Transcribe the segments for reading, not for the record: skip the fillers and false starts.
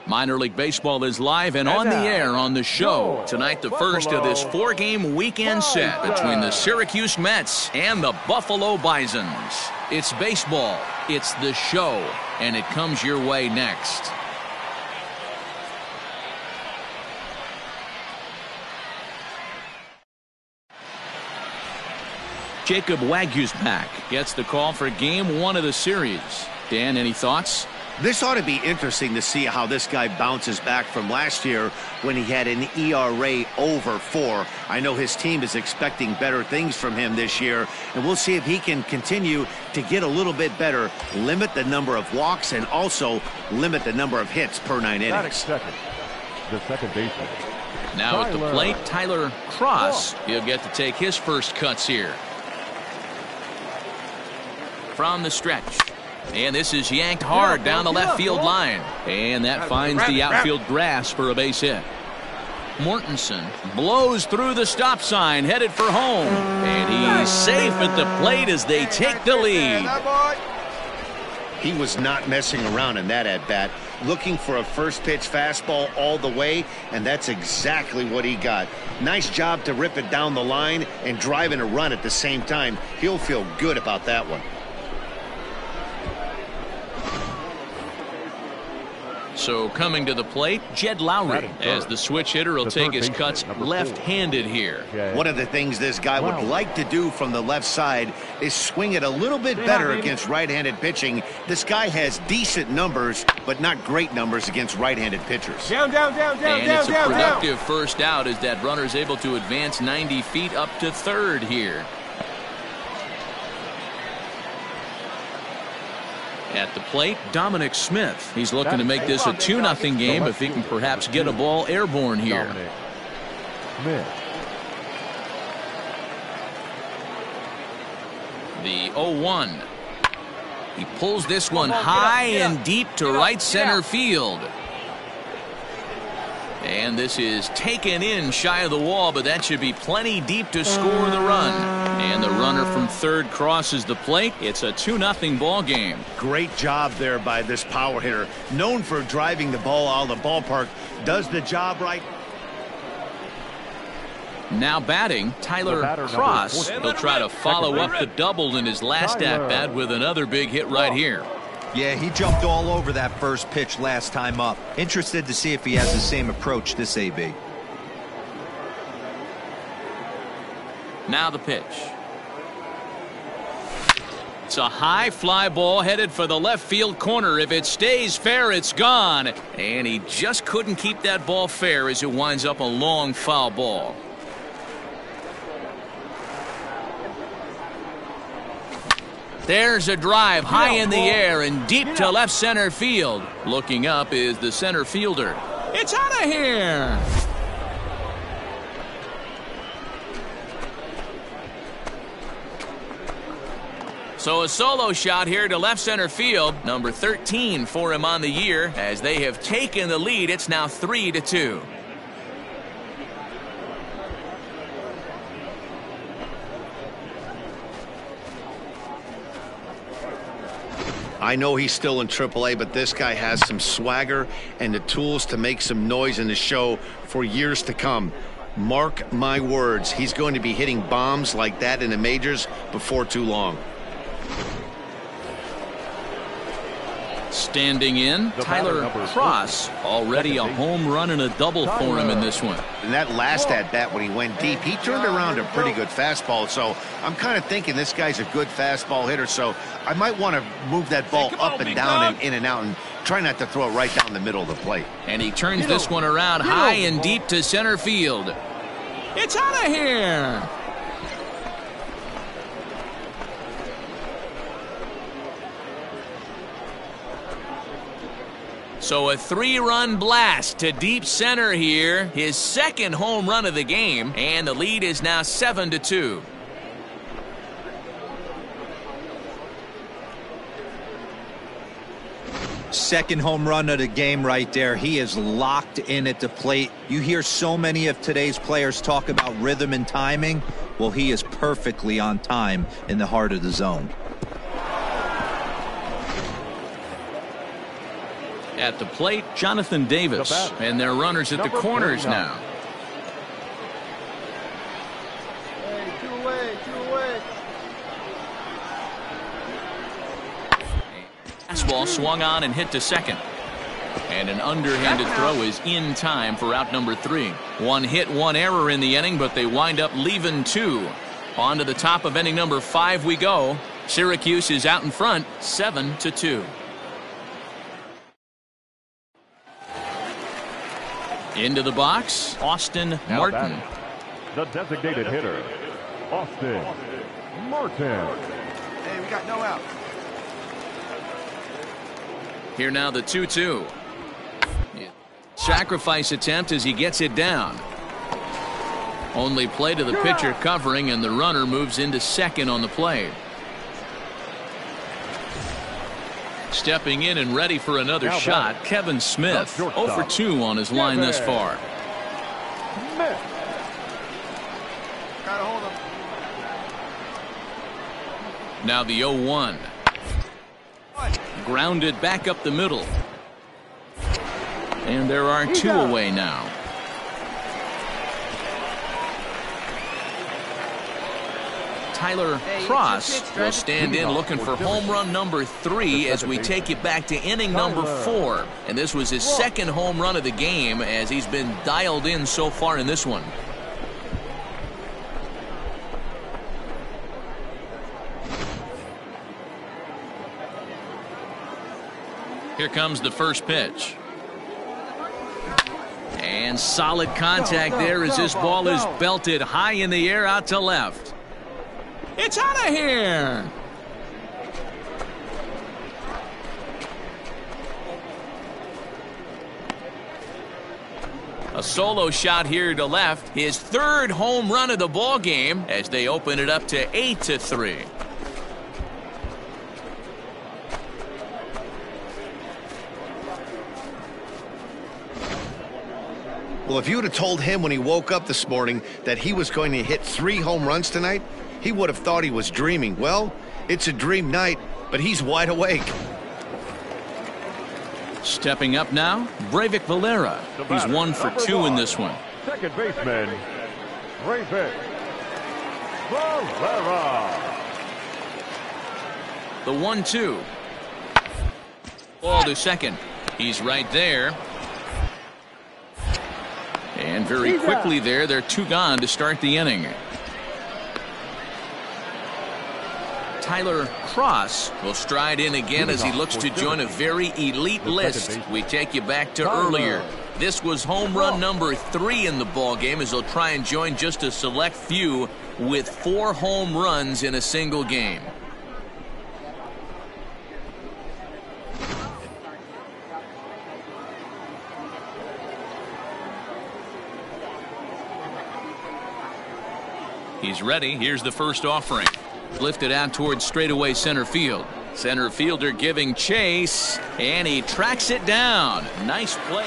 Minor League Baseball is live and on the air on the show. Tonight, the first of this 4-game weekend set between the Syracuse Mets and the Buffalo Bisons. It's baseball, it's the show, and it comes your way next. Jacob Waguespack gets the call for Game 1 of the series. Dan, any thoughts? This ought to be interesting to see how this guy bounces back from last year when he had an ERA over 4. I know his team is expecting better things from him this year, and we'll see if he can continue to get a little bit better, limit the number of walks, and also limit the number of hits per 9 innings. The second baseman. Now at the plate, Tyler Cross. He'll get to take his first cuts here. From the stretch. And this is yanked hard down the left field line. And that finds the outfield grass for a base hit. Mortensen blows through the stop sign, headed for home. And he's safe at the plate as they take the lead. He was not messing around in that at-bat, looking for a first-pitch fastball all the way, and that's exactly what he got. Nice job to rip it down the line and drive in a run at the same time. He'll feel good about that one. So coming to the plate, Jed Lowry, as the switch hitter will take his cuts left-handed here. One of the things this guy would like to do from the left side is swing it a little bit better against right-handed pitching. This guy has decent numbers, but not great numbers against right-handed pitchers. And it's a productive first out as that runner's able to advance 90 feet up to third here. At the plate, Dominic Smith. He's looking to make this a 2-0 game if he can perhaps get a ball airborne here. The 0-1. He pulls this one high and deep to right center field. And this is taken in shy of the wall, but that should be plenty deep to score the run. And the runner from third crosses the plate. It's a 2-0 ball game. Great job there by this power hitter. Known for driving the ball out of the ballpark. Does the job right. Now batting, Tyler Cross. He'll try to follow up the double in his last at-bat with another big hit right here. Yeah, he jumped all over that first pitch last time up. Interested to see if he has the same approach this AB. Now the pitch. It's a high fly ball headed for the left field corner. If it stays fair, it's gone. And he just couldn't keep that ball fair as it winds up a long foul ball. There's a drive high in the air and deep to left center field. Looking up is the center fielder. It's out of here. So a solo shot here to left center field. Number 13 for him on the year. As they have taken the lead, it's now 3-2. I know he's still in AAA, but this guy has some swagger and the tools to make some noise in the show for years to come. Mark my words, he's going to be hitting bombs like that in the majors before too long. Standing in, Tyler Cross. Already a home run and a double for him in this one. And that last at-bat when he went deep, he turned around a pretty good fastball. So I'm kind of thinking this guy's a good fastball hitter. So I might want to move that ball up and down and in and out and try not to throw it right down the middle of the plate. And he turns this one around high and deep to center field. It's out of here. So a 3-run blast to deep center here. His second home run of the game. And the lead is now 7-2. Second home run of the game right there. He is locked in at the plate. You hear so many of today's players talk about rhythm and timing. Well, he is perfectly on time in the heart of the zone. At the plate, Jonathan Davis. And their runners at the corners now. Hey, two away. Fastball swung on and hit to second. And an underhanded throw is in time for out number 3. 1 hit, 1 error in the inning, but they wind up leaving 2. On to the top of inning number 5 we go. Syracuse is out in front, 7-2. Into the box, Austin Martin. The designated hitter, Austin Martin. Hey, we got no out. Here now the 2-2. Sacrifice attempt as he gets it down. Only play to the pitcher covering, and the runner moves into second on the play. Stepping in and ready for another shot, Kevin Smith. 0 for 2 on his line thus far. Gotta hold him. Now the 0-1. Grounded back up the middle. And there are 2 away now. Tyler Cross will stand in looking for home run number 3 as we take it back to inning number 4. And this was his second home run of the game as he's been dialed in so far in this one. Here comes the first pitch. And solid contact there as this ball is belted high in the air out to left. It's out of here. A solo shot here to left. His 3rd home run of the ball game as they open it up to 8-3. Well, if you would have told him when he woke up this morning that he was going to hit 3 home runs tonight, he would have thought he was dreaming. Well, it's a dream night, but he's wide awake. Stepping up now, Breivik Valera. He's 1 for 2 in this one. Second baseman, Breivik Valera. The 1-2. Ball to second. He's right there. And very quickly there, they're 2 gone to start the inning. Tyler Cross will stride in again as he looks to join a very elite list. We take you back to earlier. This was home run number 3 in the ball game as he'll try and join just a select few with 4 home runs in a single game. He's ready. Here's the first offering. Lifted out towards straightaway center field. Center fielder giving chase, and he tracks it down. Nice play.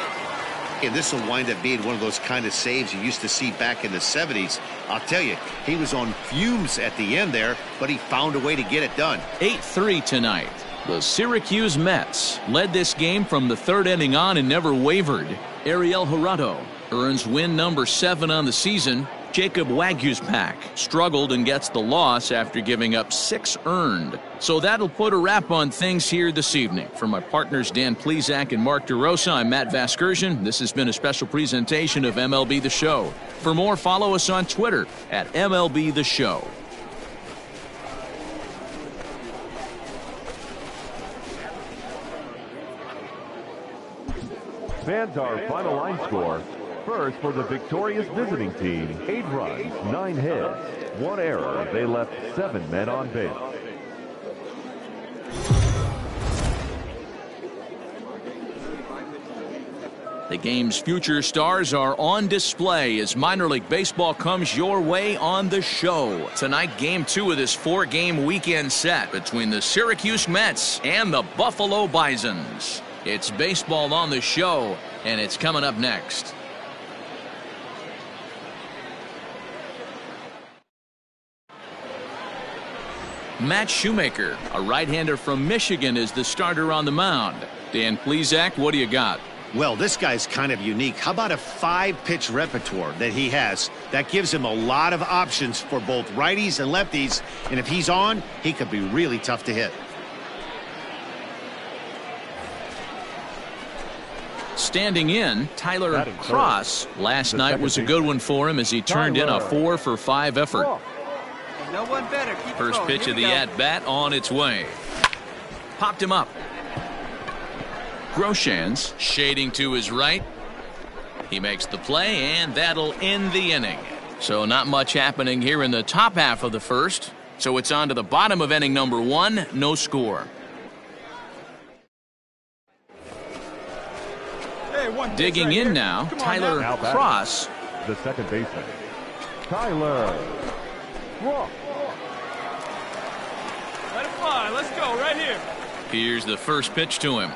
And this will wind up being one of those kind of saves you used to see back in the 70s. I'll tell you, he was on fumes at the end there, but he found a way to get it done. 8-3 tonight. The Syracuse Mets led this game from the 3rd inning on and never wavered. Ariel Jurado earns win number 7 on the season. Jacob Waguespack struggled and gets the loss after giving up 6 earned. So that'll put a wrap on things here this evening. For my partners Dan Plesac and Mark DeRosa, I'm Matt Vasgersian. This has been a special presentation of MLB The Show. For more, follow us on Twitter at MLB The Show. Fans, our final line score. First, for the victorious visiting team, 8 runs, 9 hits, 1 error. They left 7 men on base. The game's future stars are on display as minor league baseball comes your way on The Show. Tonight, game 2 of this 4-game weekend set between the Syracuse Mets and the Buffalo Bisons. It's baseball on The Show, and it's coming up next. Matt Shoemaker, a right-hander from Michigan, is the starter on the mound. Dan Plesac, what do you got? Well, this guy's kind of unique. How about a 5-pitch repertoire that he has? That gives him a lot of options for both righties and lefties. And if he's on, he could be really tough to hit. Standing in, Tyler Cross. Last night was a good one for him as he turned in a 4 for 5 effort. No one better. Keep First pitch of the at-bat on its way. Popped him up. Groshans shading to his right. He makes the play, and that'll end the inning. So not much happening here in the top half of the first. So it's on to the bottom of inning number 1, no score. Digging in now, Tyler Cross. The second baseman, Tyler Cross. Let it fly. Let's go right here. Here's the first pitch to him.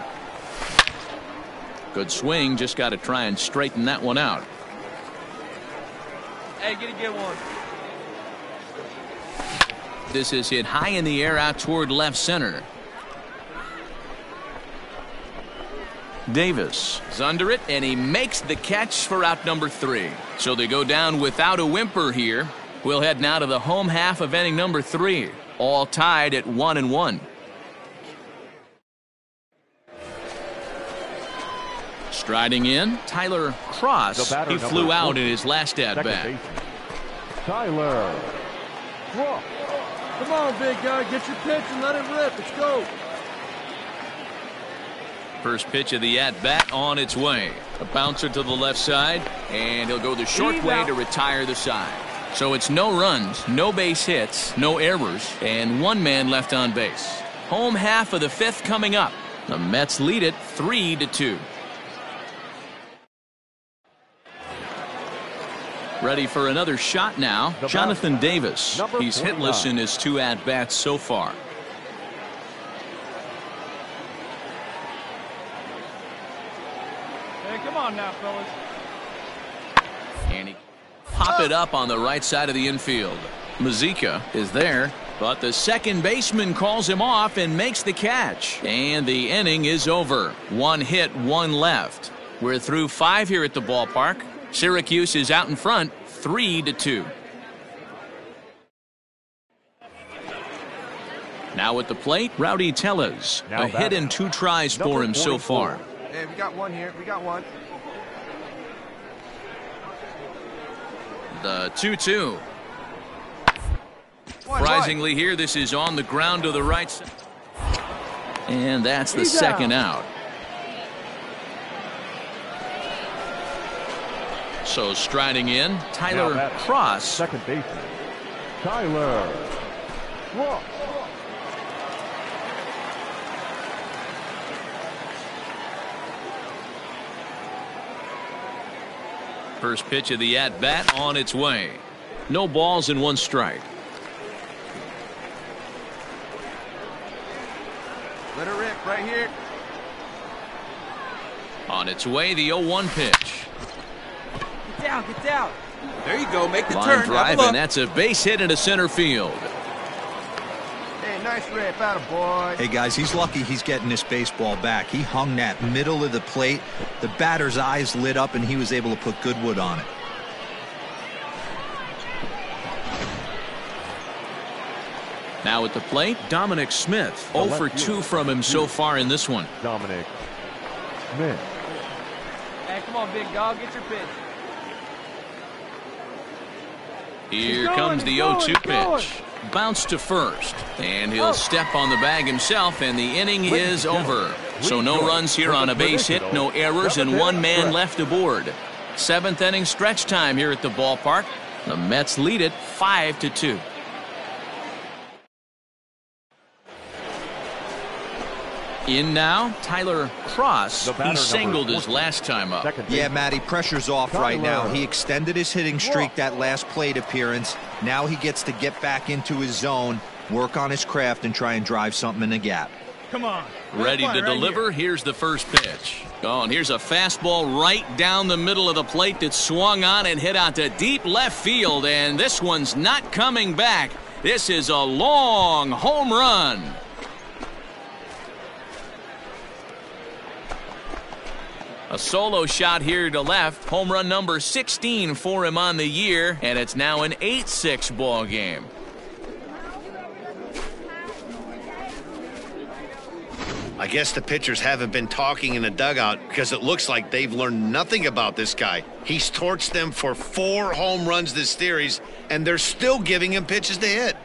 Good swing, just got to try and straighten that one out. Hey, get one. This is hit high in the air out toward left center. Davis is under it, and he makes the catch for out number 3. So they go down without a whimper here. We'll head now to the home half of inning number 3. All tied at 1-1. Striding in, Tyler Cross. He flew out in his last at-bat. Tyler Cross. Come on, big guy. Get your pitch and let it rip. Let's go. First pitch of the at-bat on its way. A bouncer to the left side, and he'll go the short way to retire the side. So it's no runs, no base hits, no errors, and 1 man left on base. Home half of the 5th coming up. The Mets lead it 3-2. Ready for another shot now, Jonathan Davis. He's hitless in his 2 at-bats so far. Hey, come on now, fellas. And he pop it up on the right side of the infield. Mazika is there, but the second baseman calls him off and makes the catch. And the inning is over. 1 hit, 1 left. We're through 5 here at the ballpark. Syracuse is out in front, 3-2. Now at the plate, Rowdy Tellez. A hit and 2 tries for him so far. Hey, we got one here. We got one. The 2-2. Surprisingly here, this is on the ground to the right side. And that's the second out. So striding in, Tyler Cross. Second baseman, Tyler Cross. First pitch of the at-bat on its way. No balls and 1 strike. Let it rip right here. On its way, the 0-1 pitch. Get down. There you go. Make the Line turn. drive, and that's a base hit into center field. Hey, nice rip. Attaboy. Hey, guys, he's lucky he's getting this baseball back. He hung that middle of the plate. The batter's eyes lit up, and he was able to put good wood on it. Now at the plate, Dominic Smith. 0 for 2 from him so far in this one. Dominic Smith. Hey, come on, big dog. Get your pitch. Here comes the 0-2 pitch. Bounce to first, and he'll step on the bag himself, and the inning is over. So no runs here on a base hit, no errors, and 1 man left aboard. 7th inning stretch time here at the ballpark. The Mets lead it 5-2. In now, Tyler Cross. He singled his last time up. Yeah, Matty, pressure's off right now. He extended his hitting streak that last plate appearance. Now he gets to get back into his zone, work on his craft, and try and drive something in the gap. Come on. Ready to deliver. Here's the first pitch. Oh, and here's a fastball right down the middle of the plate that swung on and hit out to deep left field, and this one's not coming back. This is a long home run. A solo shot here to left. Home run number 16 for him on the year, and it's now an 8-6 ball game. I guess the pitchers haven't been talking in the dugout because it looks like they've learned nothing about this guy. He's torched them for 4 home runs this series, and they're still giving him pitches to hit.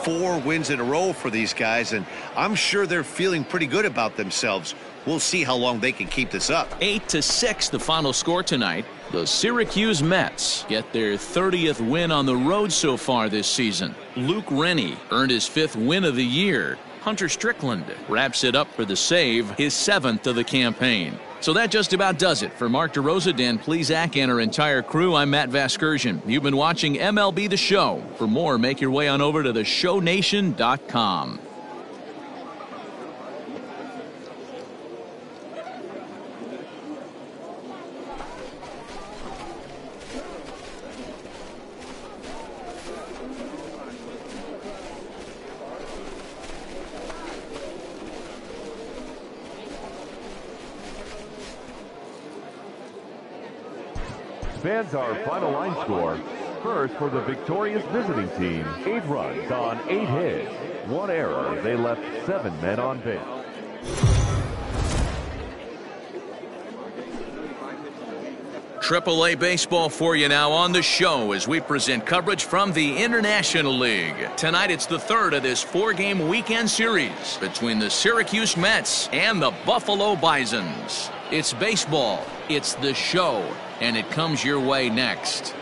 Four wins in a row for these guys, and I'm sure they're feeling pretty good about themselves. We'll see how long they can keep this up. 8-6 the final score tonight. The Syracuse Mets get their 30th win on the road so far this season. Luke Rennie earned his 5th win of the year. Hunter Strickland wraps it up for the save, his 7th of the campaign. So that just about does it. For Mark DeRosa, Dan Plesac, and our entire crew, I'm Matt Vasgersian. You've been watching MLB The Show. For more, make your way on over to theshownation.com. Fans, our final line score. First, for the victorious visiting team, 8 runs on 8 hits. 1 error. They left 7 men on base. AAA baseball for you now on the show as we present coverage from the International League. Tonight it's the 3rd of this 4-game weekend series between the Syracuse Mets and the Buffalo Bisons. It's baseball, it's the show, and it comes your way next.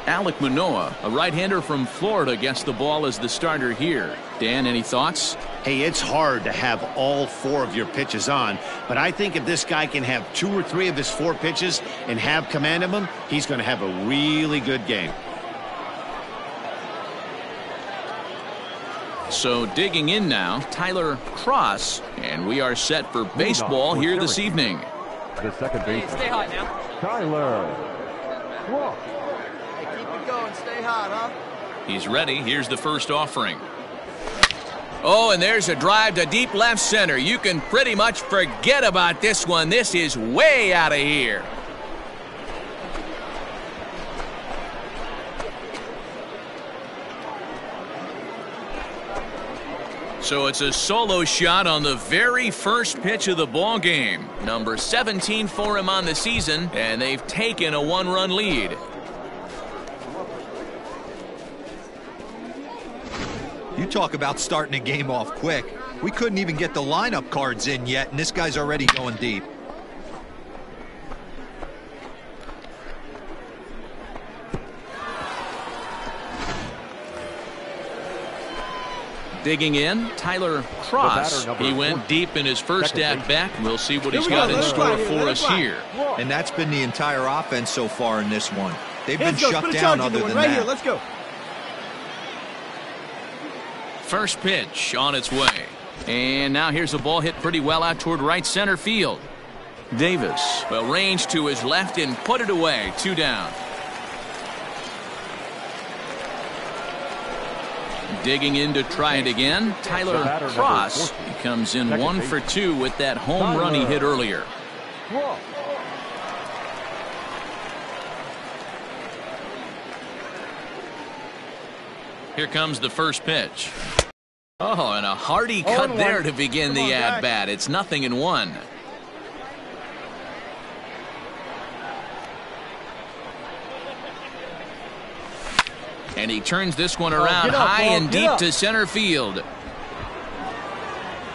Alek Manoah, a right-hander from Florida, gets the ball as the starter here. Dan, any thoughts? Hey, it's hard to have all 4 of your pitches on, but I think if this guy can have 2 or 3 of his 4 pitches and have command of them, he's going to have a really good game. So digging in now, Tyler Cross, and we are set for baseball here this evening. The second baseman. Hey, stay hot now. Tyler Cross. Hey, keep it going. Stay hot, huh? He's ready. Here's the first offering. Oh, and there's a drive to deep left center. You can pretty much forget about this one. This is way out of here. So it's a solo shot on the very first pitch of the ball game. Number 17 for him on the season, and they've taken a 1-run lead. You talk about starting a game off quick. We couldn't even get the lineup cards in yet, and this guy's already going deep. Digging in, Tyler Cross. He went deep in his first at-bat. We'll see what he's got in store for us here. And that's been the entire offense so far in this one. They've been shut down other than that. Here, let's go. First pitch on its way. And now here's a ball hit pretty well out toward right center field. Davis, well, range to his left and put it away. 2 down. Digging in to try it again, Tyler Cross. He comes in 1 for 2 with that home run he hit earlier. Here comes the first pitch. Oh, and a hearty cut there to begin the at-bat. It's 0-1. And he turns this one around high and deep to center field.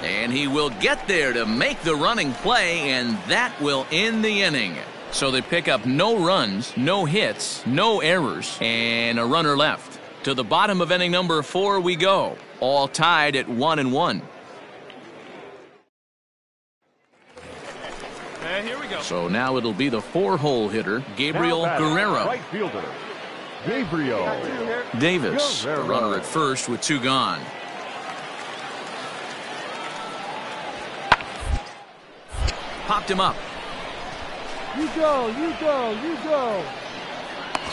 And he will get there to make the running play, and that will end the inning. So they pick up no runs, no hits, no errors, and a runner left. To the bottom of inning number 4 we go, all tied at 1-1. And here we go. So now it'll be the 4-hole hitter, Gabriel Guerrero. Right fielder, Gabriel Davis, the runner at first with 2 gone. popped him up. You go, you go, you go.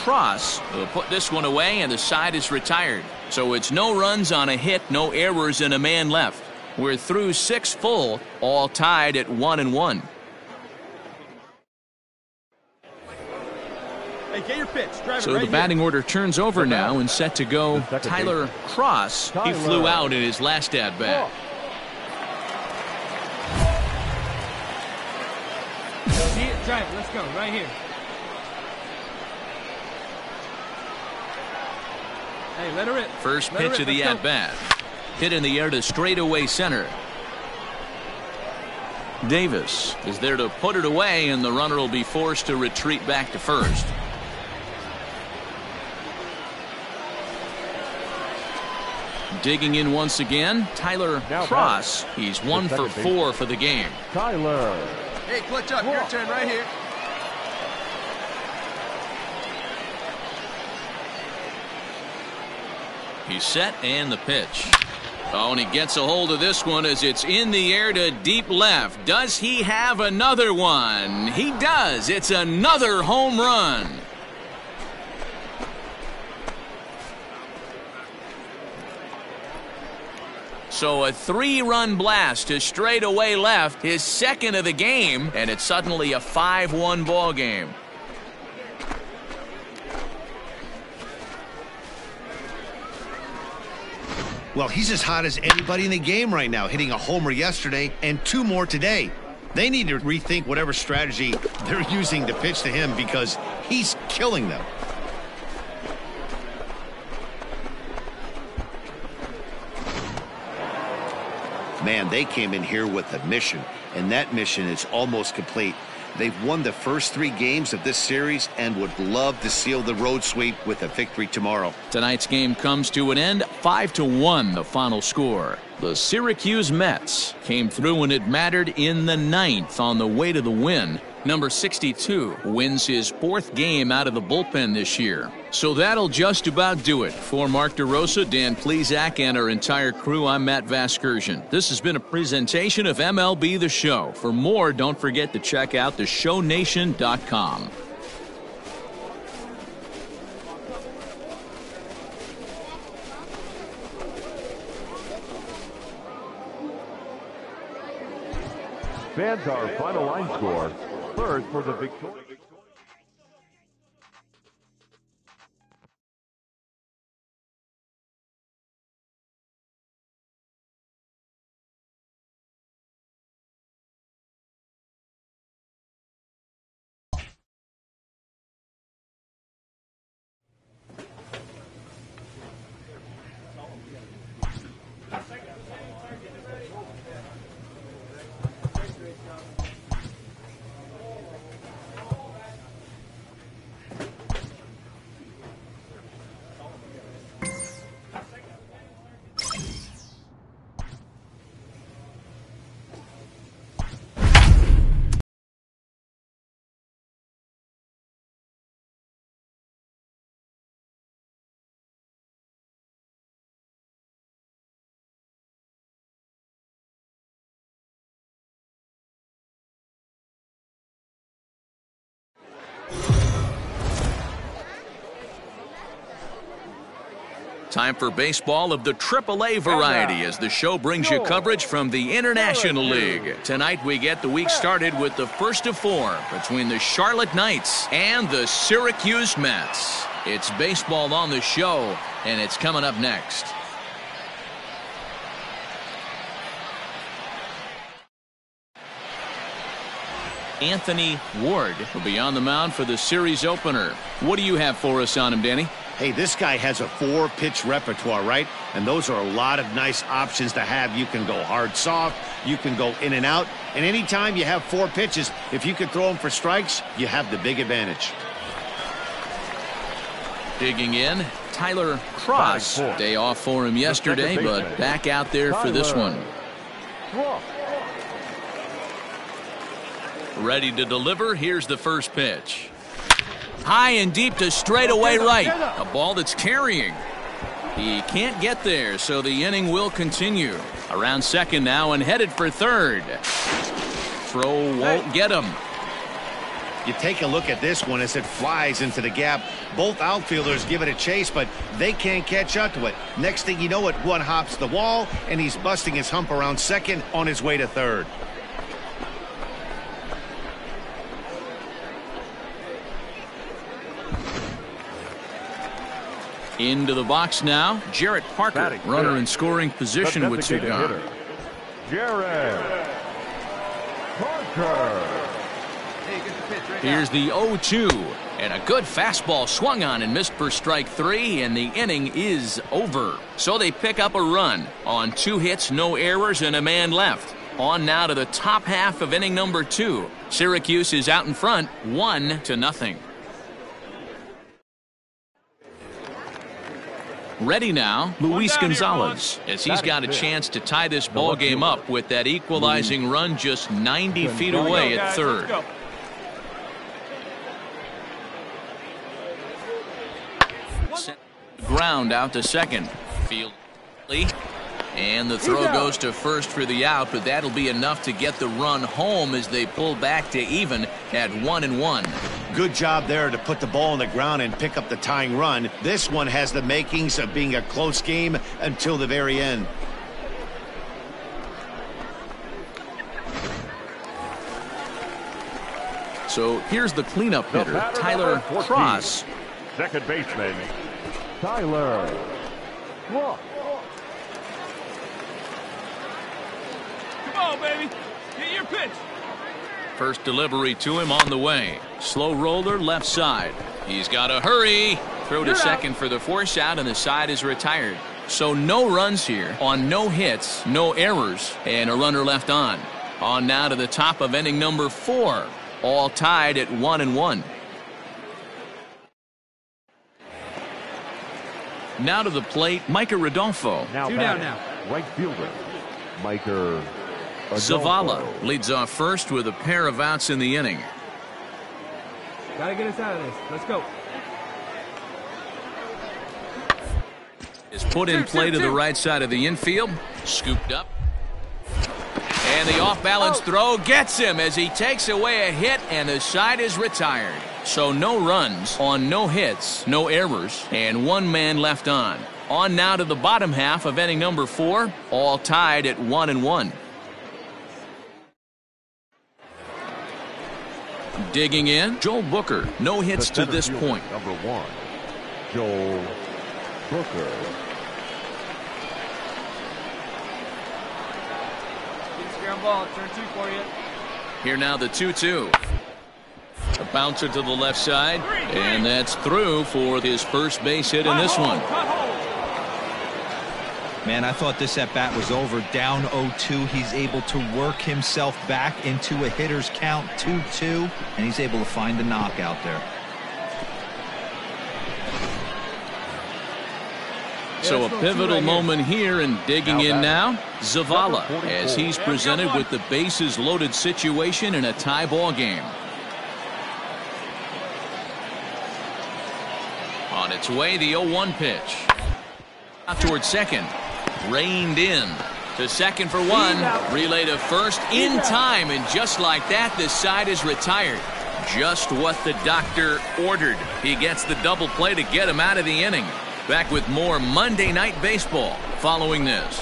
Cross will put this one away, and the side is retired. So it's no runs on a hit, no errors, and a man left. We're through 6 full, all tied at 1-1. Hey, get your pitch. Drive So it right the batting order turns over now and set to go Tyler Cross. He flew out in his last at-bat. See it? Drive it. Let's go. Right here. Hey, let her rip. First Let her pitch rip. of the Let's go. at-bat. Hit in the air to straightaway center. Davis is there to put it away, and the runner will be forced to retreat back to first. Digging in once again, Tyler Cross. He's 1 for 4 for the game. Tyler. Hey, clutch up. Your turn right here. He's set, and the pitch. Oh, and he gets a hold of this one as it's in the air to deep left. Does he have another one? He does. It's another home run. So a 3-run blast to straightaway left, his second of the game, and it's suddenly a 5-1 ball game. Well, he's as hot as anybody in the game right now, hitting a homer yesterday and 2 more today. They need to rethink whatever strategy they're using to pitch to him because he's killing them. Man, they came in here with a mission, and that mission is almost complete. They've won the first 3 games of this series and would love to seal the road sweep with a victory tomorrow. Tonight's game comes to an end, 5-1 the final score. The Syracuse Mets came through when it mattered in the 9th on the way to the win. Number 62 wins his 4th game out of the bullpen this year. So that'll just about do it. For Mark DeRosa, Dan Plesac, and our entire crew, I'm Matt Vasgersian. This has been a presentation of MLB The Show. For more, don't forget to check out theshownation.com. Fans, our final line score. First for the victory. Time for baseball of the AAA variety as the show brings you coverage from the International League. Tonight we get the week started with the first of 4 between the Charlotte Knights and the Syracuse Mets. It's baseball on the show, and it's coming up next. Anthony Ward will be on the mound for the series opener. What do you have for us on him, Danny? Hey, this guy has a 4-pitch repertoire, right? And those are a lot of nice options to have. You can go hard, soft. You can go in and out. And anytime you have 4 pitches, if you can throw them for strikes, you have the big advantage. Digging in, Tyler Cross. Day off for him yesterday, but back out there for this one. Ready to deliver. Here's the first pitch. High and deep to straightaway right. A ball that's carrying. He can't get there, so the inning will continue. Around second now and headed for third. throw won't get him. You take a look at this one as it flies into the gap. Both outfielders give it a chase, but they can't catch up to it. Next thing you know it, one hops the wall, and he's busting his hump around second on his way to third. Into the box now, Jarrett Parker, runner in scoring position with two gone. Jarrett Parker. Here's the 0-2, and a good fastball swung on and missed for strike three, and the inning is over. So they pick up a run on 2 hits, no errors, and a man left. On now to the top half of inning number 2. Syracuse is out in front, 1-0. Ready now, Luis Gonzalez, as he's got a chance to tie this ball game up with that equalizing run just 90 feet away at third. Ground out to second. Field. And the throw goes to first for the out, but that'll be enough to get the run home as they pull back to even at 1-1. Good job there to put the ball on the ground and pick up the tying run. This one has the makings of being a close game until the very end. So here's the cleanup hitter, Tyler Cross. Second baseman, Tyler Cross. Come on, baby. Get your pitch. First delivery to him on the way. Slow roller left side. He's got to hurry. Throw to second for the force out, and the side is retired. So no runs here on no hits, no errors, and a runner left on. On now to the top of inning number 4. All tied at 1-1. Now to the plate, Micah Rodolfo. Now 2 down now. Right fielder, Micah Zavala leads off first with a pair of outs in the inning. Gotta get us out of this. Let's go. Is put in play to the right side of the infield. Scooped up. And the off-balance throw gets him as he takes away a hit, and the side is retired. So no runs on no hits, no errors, and one man left on. On now to the bottom half of inning number 4, all tied at 1-1. Digging in, Joel Booker. No hits to this point. Number 1, Joel Booker. Ground ball, turn 2 for you. Here now the 2-2. A bouncer to the left side, and that's through for his first base hit in this one. Man, I thought this at-bat was over. Down 0-2. He's able to work himself back into a hitter's count, 2-2, and he's able to find the knockout there. So a pivotal moment here, and digging in now, Zavala, as he's presented with the bases loaded situation in a tie ball game. On its way, the 0-1 pitch. Out towards second. Reined in. To second for one. Relay to first in time, and just like that, this side is retired. Just what the doctor ordered. He gets the double play to get him out of the inning. Back with more Monday Night Baseball following this.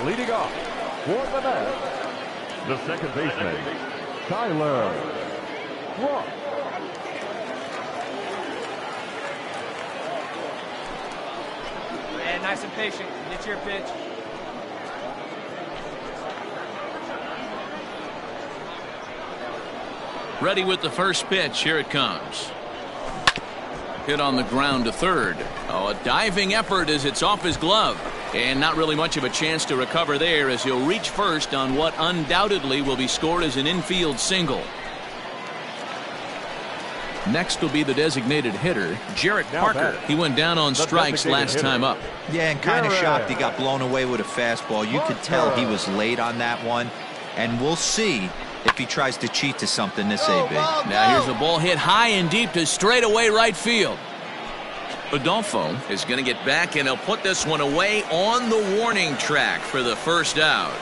Leading off for the Mets, the second baseman, Tyler Cross. Man, nice and patient. Get your pitch. Ready with the first pitch. Here it comes. Hit on the ground to third. Oh, a diving effort as it's off his glove. And not really much of a chance to recover there as he'll reach first on what undoubtedly will be scored as an infield single. Next will be the designated hitter, Jarrett Parker. He went down on strikes last time up. Yeah, and kind of shocked he got blown away with a fastball. You could tell he was late on that one. And we'll see if he tries to cheat to something this AB. Now here's a ball hit high and deep to straightaway right field. Adolfo is going to get back, and he'll put this one away on the warning track for the first out.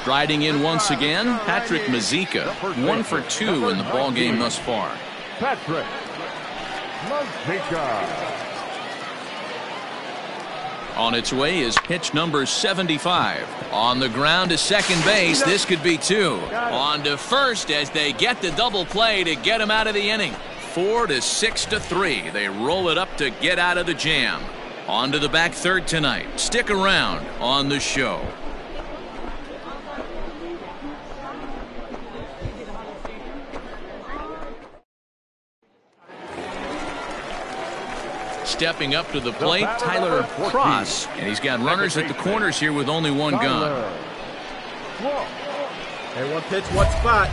Striding in once again, Patrick Mazeika, 1 for 2 in the ball game thus far. Patrick Mazeika. On its way is pitch number 75. On the ground to second base. This could be 2. On to first as they get the double play to get him out of the inning. 4 to 6 to 3. They roll it up to get out of the jam. On to the back third tonight. Stick around on the show. Stepping up to the plate, Tyler Cross, and he's got runners at the corners here with only one gone. Hey, one pitch, one spot.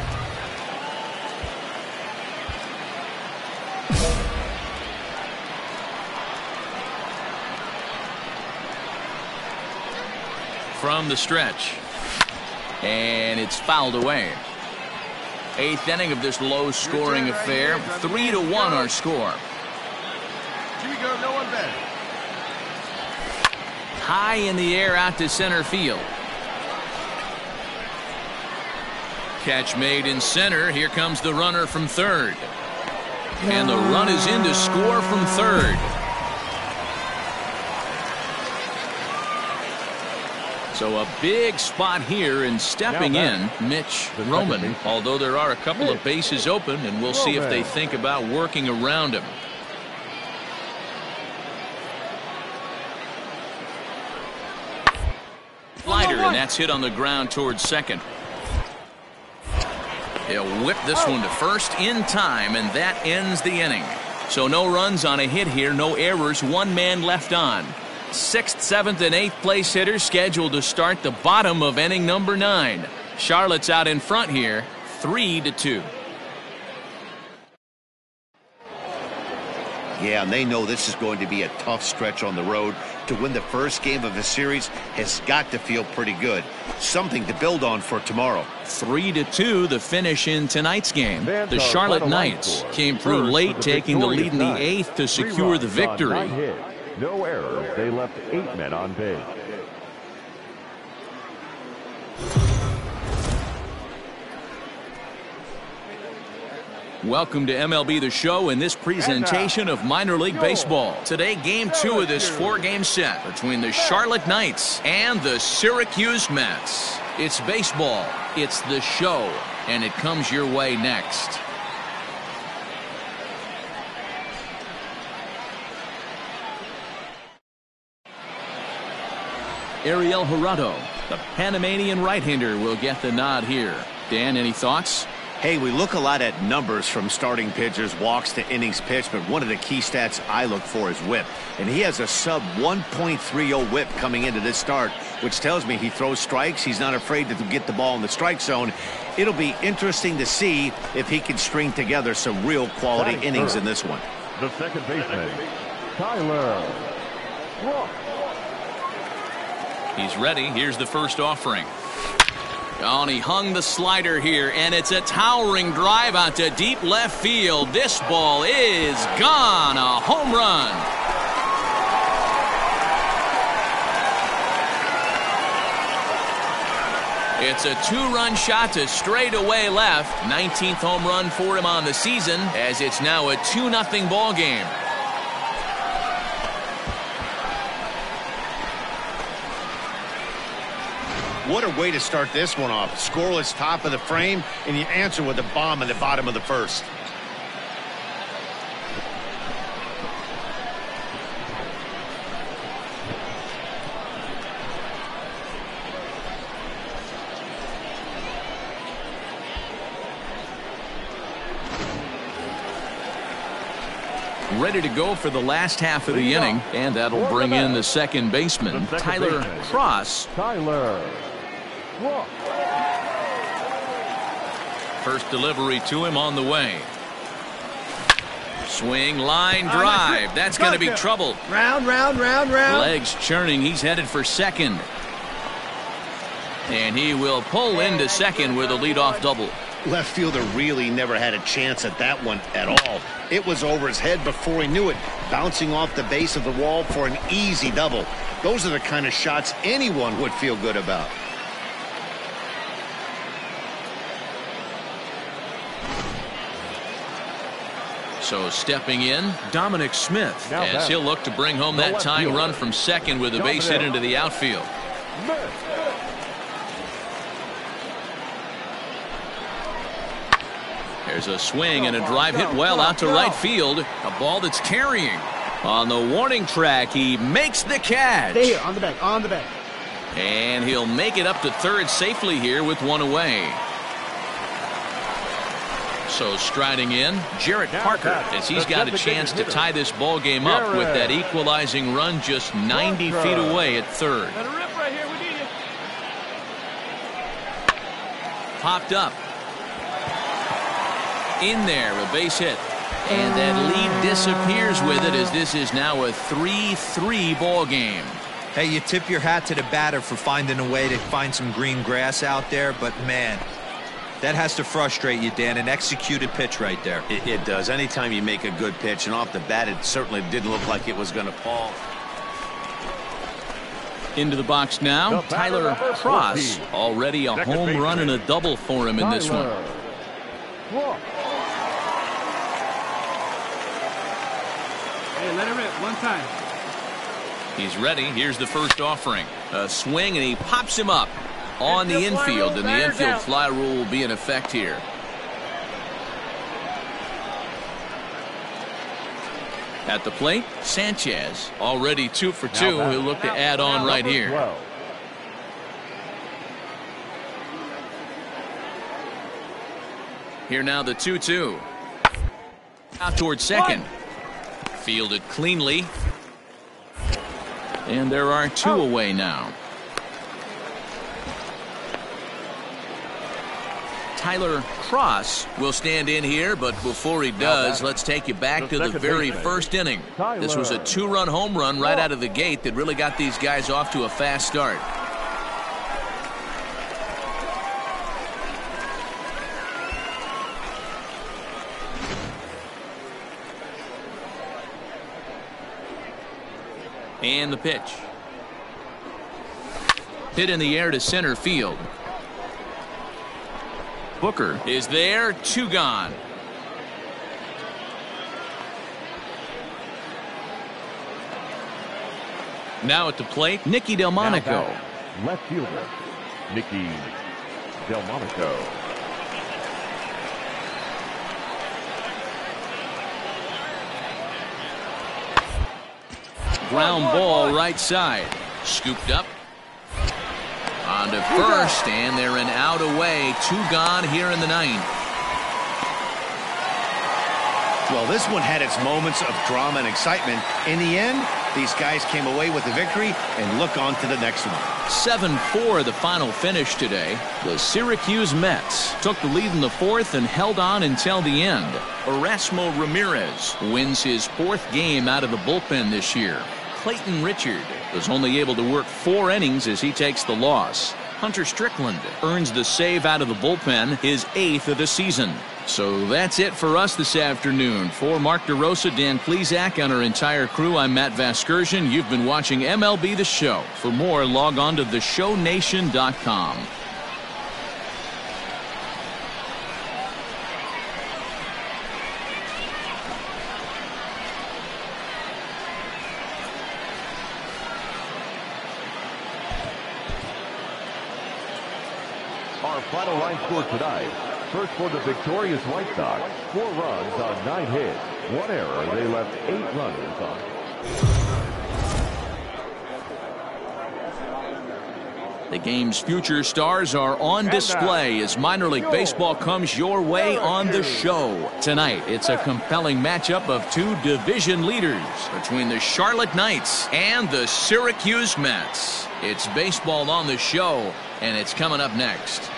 From the stretch, and it's fouled away. 8th inning of this low-scoring affair. 3-1 our score. No one better. High in the air out to center field. Catch made in center. Here comes the runner from third. And the run is in to score from third. So a big spot here, and stepping in, Mitch Roman. Although there are a couple of bases open, and we'll see if they think about working around him. And that's hit on the ground towards second. He'll whip this one to first in time, and that ends the inning. So no runs on a hit here, no errors, 1 man left on. 6th, 7th, and 8th place hitters scheduled to start the bottom of inning number 9. Charlotte's out in front here, 3-2. Yeah, and they know this is going to be a tough stretch on the road. To win the first game of the series has got to feel pretty good. Something to build on for tomorrow. 3-2 the finish in tonight's game. The Charlotte Knights came through late, taking the lead in the 8th to secure the victory. No errors. They left 8 men on base. Welcome to MLB The Show in this presentation of minor league baseball. Today, game 2 of this 4-game set between the Charlotte Knights and the Syracuse Mets. It's baseball, it's the show, and it comes your way next. Ariel Jurado, the Panamanian right-hander, will get the nod here. Dan, any thoughts? Hey, we look a lot at numbers from starting pitchers, walks to innings pitched, but one of the key stats I look for is whip. And he has a sub 1.30 whip coming into this start, which tells me he throws strikes. He's not afraid to get the ball in the strike zone. It'll be interesting to see if he can string together some real quality innings in this one. The second baseman, Tyler. He's ready. Here's the first offering. Oh, and he hung the slider here, and it's a towering drive out to deep left field. This ball is gone. A home run. It's a 2-run shot to straightaway left. 19th home run for him on the season, as it's now a 2-0 ball game. What a way to start this one off. Scoreless top of the frame, and you answer with a bomb in the bottom of the first. Ready to go for the last half of the inning, and that'll bring in the second baseman, Tyler Cross. First delivery to him on the way. Swing, line drive. That's going to be trouble. Round. Legs churning. He's headed for second. And he will pull into second with a leadoff double. Left fielder really never had a chance at that one at all. It was over his head before he knew it, bouncing off the base of the wall for an easy double. Those are the kind of shots anyone would feel good about. So stepping in, Dominic Smith, as he'll look to bring home that tying run from second with a base hit into the outfield. There's a swing and a drive hit well out to right field. A ball that's carrying. On the warning track, he makes the catch. Stay here, on the back, on the back. And he'll make it up to third safely here with one away. So striding in, Jarrett Parker, as he's got a chance to tie this ball game up with that equalizing run just 90 feet away at third. Let it rip right here. We need you. Popped up. In there, a base hit. And that lead disappears with it as this is now a 3-3 ball game. Hey, you tip your hat to the batter for finding a way to find some green grass out there, but man, that has to frustrate you, Dan. An executed pitch right there. It does. Anytime you make a good pitch, and off the bat, it certainly didn't look like it was going to fall. Into the box now, Tyler Cross. Already a home run and a double for him in this one. Hey, let it rip one time. He's ready. Here's the first offering. A swing, and he pops him up on the infield, and the infield fly rule will be in effect here. At the plate, Sanchez, already 2 for 2. He'll look to add on right here. Here now the 2-2. Out towards second. Fielded cleanly. And there are 2 away now. Tyler Cross will stand in here, but before he does, let's take you back to the very first inning. This was a 2-run home run right out of the gate that really got these guys off to a fast start. And the pitch. Hit in the air to center field. Booker is there, 2 gone. Now at the plate, Nicky Delmonico. Left fielder, Nicky Delmonico. Ground ball right side. Scooped up. On to first, and they're an out away. 2 gone here in the 9th. Well, this one had its moments of drama and excitement. In the end, these guys came away with the victory and look on to the next one. 7-4 the final finish today. The Syracuse Mets took the lead in the 4th and held on until the end. Erasmo Ramirez wins his 4th game out of the bullpen this year. Clayton Richard was only able to work 4 innings as he takes the loss. Hunter Strickland earns the save out of the bullpen, his 8th of the season. So that's it for us this afternoon. For Mark DeRosa, Dan Plesac, and our entire crew, I'm Matt Vasgersian. You've been watching MLB The Show. For more, log on to theshownation.com. Our final line score tonight. First for the victorious White Sox, 4 runs on 9 hits. 1 error. They left 8 runners on. The game's future stars are on display as minor league baseball comes your way on the show. Tonight, it's a compelling matchup of 2 division leaders between the Charlotte Knights and the Syracuse Mets. It's baseball on the show, and it's coming up next.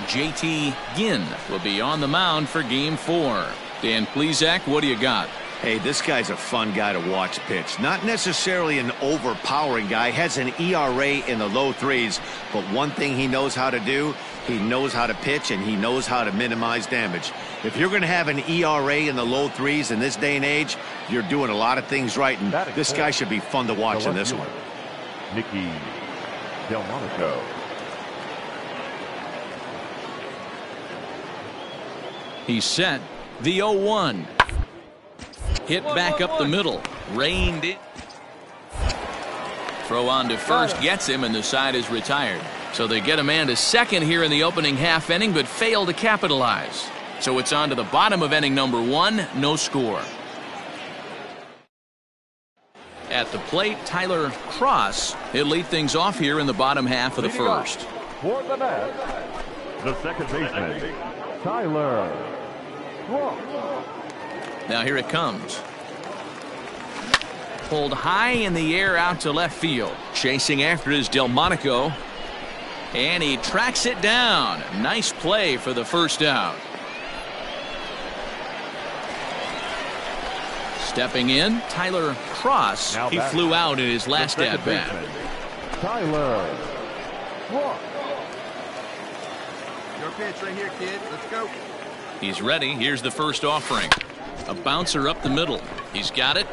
JT Ginn will be on the mound for Game 4. Dan Plesac, what do you got? Hey, this guy's a fun guy to watch pitch. Not necessarily an overpowering guy. Has an ERA in the low threes. But one thing he knows how to do, he knows how to pitch and he knows how to minimize damage. If you're going to have an ERA in the low threes in this day and age, you're doing a lot of things right. And this guy should be fun to watch in this one. Nicky Delmonico. He's set. The 0-1. Hit back up the middle. Reined in. Throw on to first gets him, and the side is retired. So they get a man to second here in the opening half inning, but fail to capitalize. So it's on to the bottom of inning number 1. No score. At the plate, Tyler Cross. He'll lead things off here in the bottom half of the first. For the Mets, the second baseman, Tyler Cross. Now here it comes. Pulled high in the air out to left field. Chasing after is Delmonico. And he tracks it down. Nice play for the first out. Stepping in, Tyler Cross. He flew out in his last at-bat. Tyler Cross. Your pitch right here, kid. Let's go. He's ready. Here's the first offering. A bouncer up the middle. He's got it.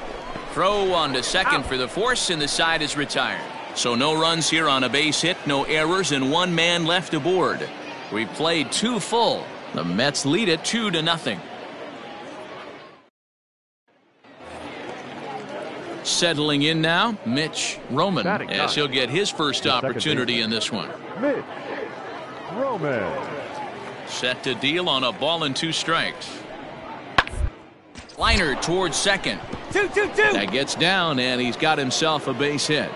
Throw on to second for the force, and the side is retired. So no runs here on a base hit, no errors, and one man left aboard. We played 2 full. The Mets lead it 2-0. Settling in now, Mitch Roman, as he'll get his first opportunity in this one. Mitch Roman. Set to deal on a ball and 2 strikes. Liner towards second. 2-2-2. That gets down, and he's got himself a base hit.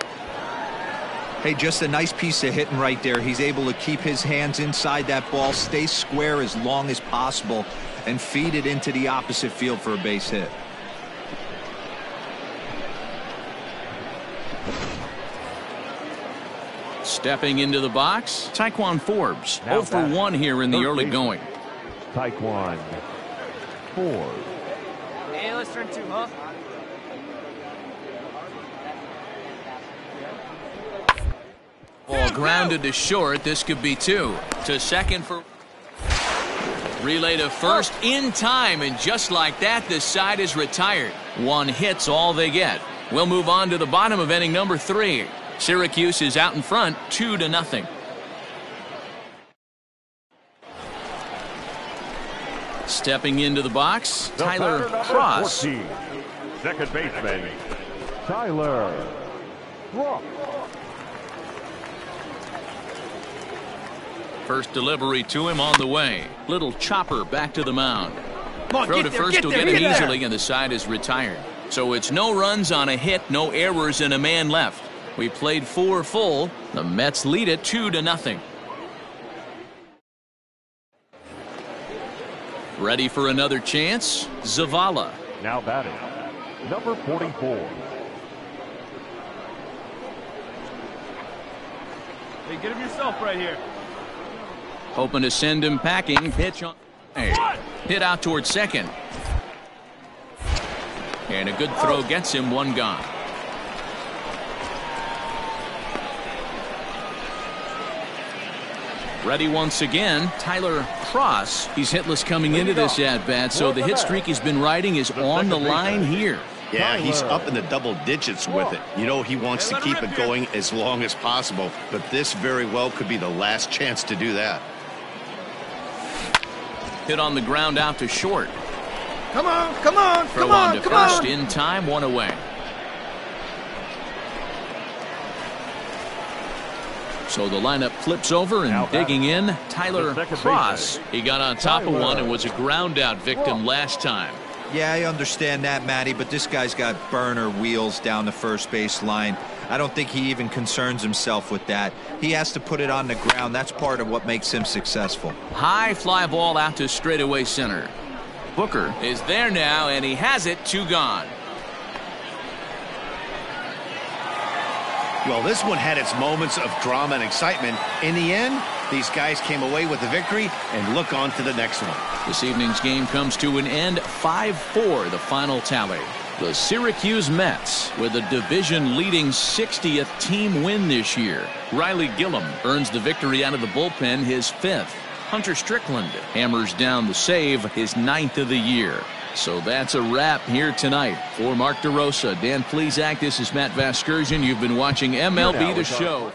Hey, just a nice piece of hitting right there. He's able to keep his hands inside that ball, stay square as long as possible, and feed it into the opposite field for a base hit. Stepping into the box, Taekwon Forbes. 0 for 1 here in the early going. Taekwon Forbes. Hey, let's turn 2, huh? Ball grounded to short. This could be 2. To second for. Relay to first in time, and just like that, the side is retired. 1 hit's all they get. We'll move on to the bottom of inning number 3. Syracuse is out in front, 2-0. Stepping into the box, Tyler Cross. 14, second baseman, Tyler Cross. First delivery to him on the way. Little chopper back to the mound. On, throw to first will get him easily, and the side is retired. So it's no runs on a hit, no errors, and a man left. We played 4 full. The Mets lead it 2-0. Ready for another chance? Zavala. Now batting, number 44. Hey, get him yourself right here. Hoping to send him packing. Pitch on. Hey, hit out towards second. And a good throw gets him 1 gone. Ready once again, Tyler Cross. He's hitless coming into this at-bat, so the hit streak he's been riding is on the line here. Yeah, he's up in the double digits with it. You know, he wants to keep it going as long as possible, but this very well could be the last chance to do that. Hit on the ground out to short. Come on, come on, Throw come on on, to come first on. in time, 1 away. So the lineup flips over, and digging in, Tyler Cross. He got on top of one and was a ground out victim last time. Yeah, I understand that, Matty, but this guy's got burner wheels down the first base line. I don't think he even concerns himself with that. He has to put it on the ground. That's part of what makes him successful. High fly ball out to straightaway center. Booker is there now, and he has it. 2 gone. Well, this one had its moments of drama and excitement. In the end, These guys came away with the victory and look on to the next one. This evening's game comes to an end 5-4, the final tally. The Syracuse Mets with a division-leading 60th team win this year. Riley Gillum earns the victory out of the bullpen, his 5th. Hunter Strickland hammers down the save, his 9th of the year. So that's a wrap here tonight. For Mark DeRosa, Dan Plesac, this is Matt Vasgersian. You've been watching MLB The Show.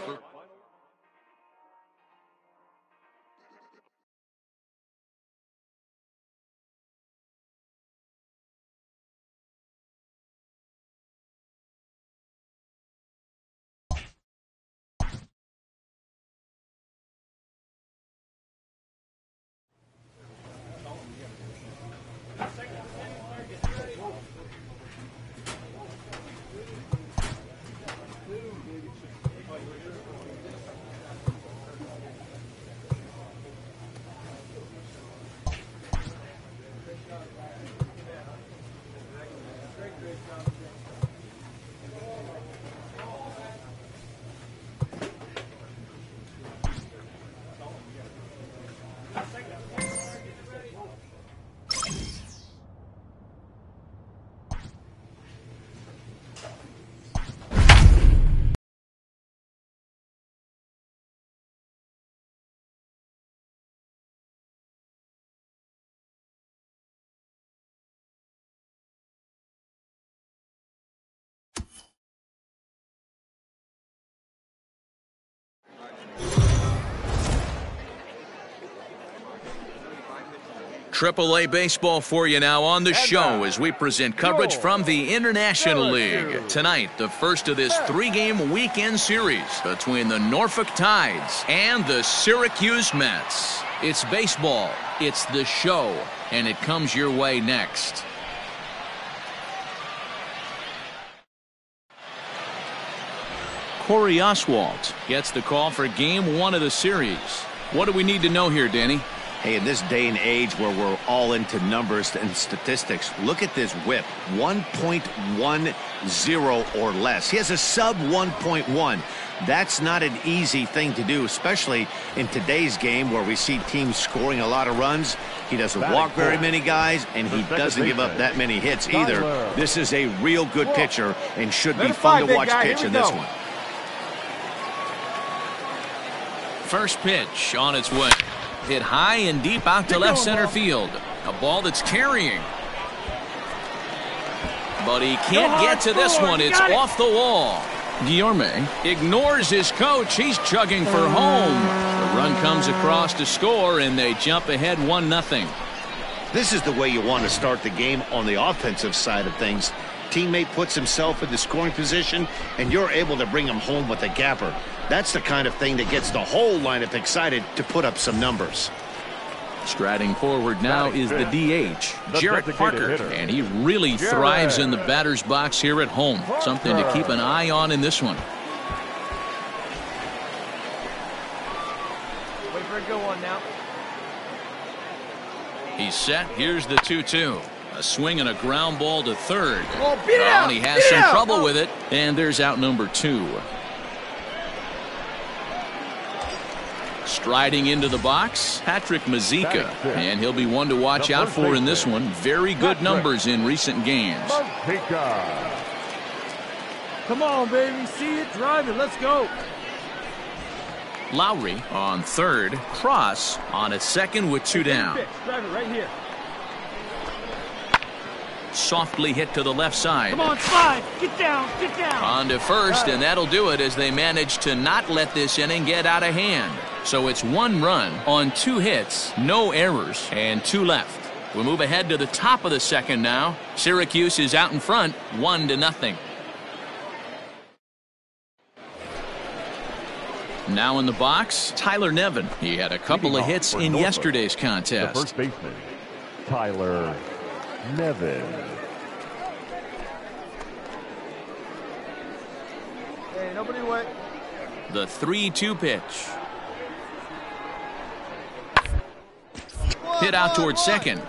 AAA baseball for you now on the show as we present coverage from the International League. Tonight, the first of this 3-game weekend series between the Norfolk Tides and the Syracuse Mets. It's baseball, it's the show, and it comes your way next. Corey Oswalt gets the call for Game 1 of the series. What do we need to know here, Danny? Hey, in this day and age where we're all into numbers and statistics, look at this whip, 1.10 or less. He has a sub 1.1. That's not an easy thing to do, especially in today's game where we see teams scoring a lot of runs. He doesn't walk very many guys, and he doesn't give up that many hits either. This is a real good pitcher and should be fun to watch pitch in this one. First pitch on its way. Hit high and deep out to left center field. A ball that's carrying. But he can't get to this one. It's off the wall. Guillorme ignores his coach. He's chugging for home. The run comes across to score, and they jump ahead 1-0. This is the way you want to start the game on the offensive side of things. Teammate puts himself in the scoring position, and you're able to bring him home with a gapper. That's the kind of thing that gets the whole lineup excited to put up some numbers. Striding forward now is the DH, Jarrett Parker, and he really thrives in the batter's box here at home. Something to keep an eye on in this one. Wait for a good one now. He's set. Here's the 2-2. A swing and a ground ball to third. And he has some trouble with it, and there's out number 2. Striding into the box, Patrick Mazeika, and he'll be one to watch out for in this one. Very good numbers in recent games. Come on, baby. See it, drive it. Let's go. Lowry on third. Cross on at second with 2 down. Drive it right here. Softly hit to the left side. Come on, slide. Get down. Get down. On to first, and that'll do it as they manage to not let this inning get out of hand. So it's 1 run on 2 hits, no errors, and 2 left. We move ahead to the top of the second now. Syracuse is out in front, 1-0. Now in the box, Tyler Nevin. He had a couple of hits in yesterday's contest. The first baseman, Tyler Nevin. Hey, nobody wet. The 3-2 pitch. Hit out towards second.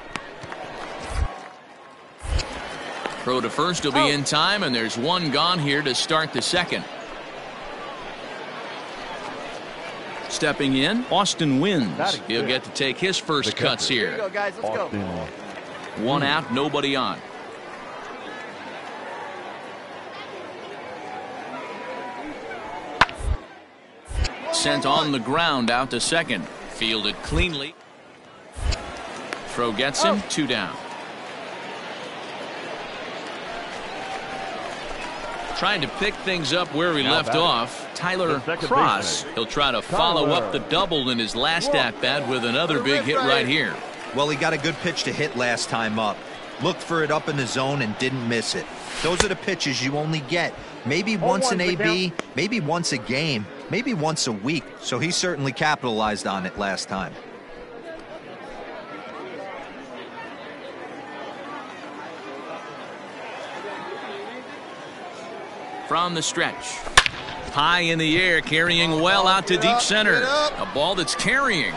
Throw to first will be in time, and there's 1 gone here to start the second. stepping in, Austin wins. He'll get to take his first cuts here. Here we go, guys. Let's go. One out, nobody on. Sent on the ground out to second. Fielded cleanly. Throw gets him, 2 down. Trying to pick things up where he left off. Tyler Cross. He'll try to follow up the double in his last at-bat with another big hit right here. Well, he got a good pitch to hit last time up. Looked for it up in the zone and didn't miss it. Those are the pitches you only get maybe once an AB, maybe once a game, maybe once a week. So he certainly capitalized on it last time. From the stretch. High in the air, carrying well out to deep center. A ball that's carrying.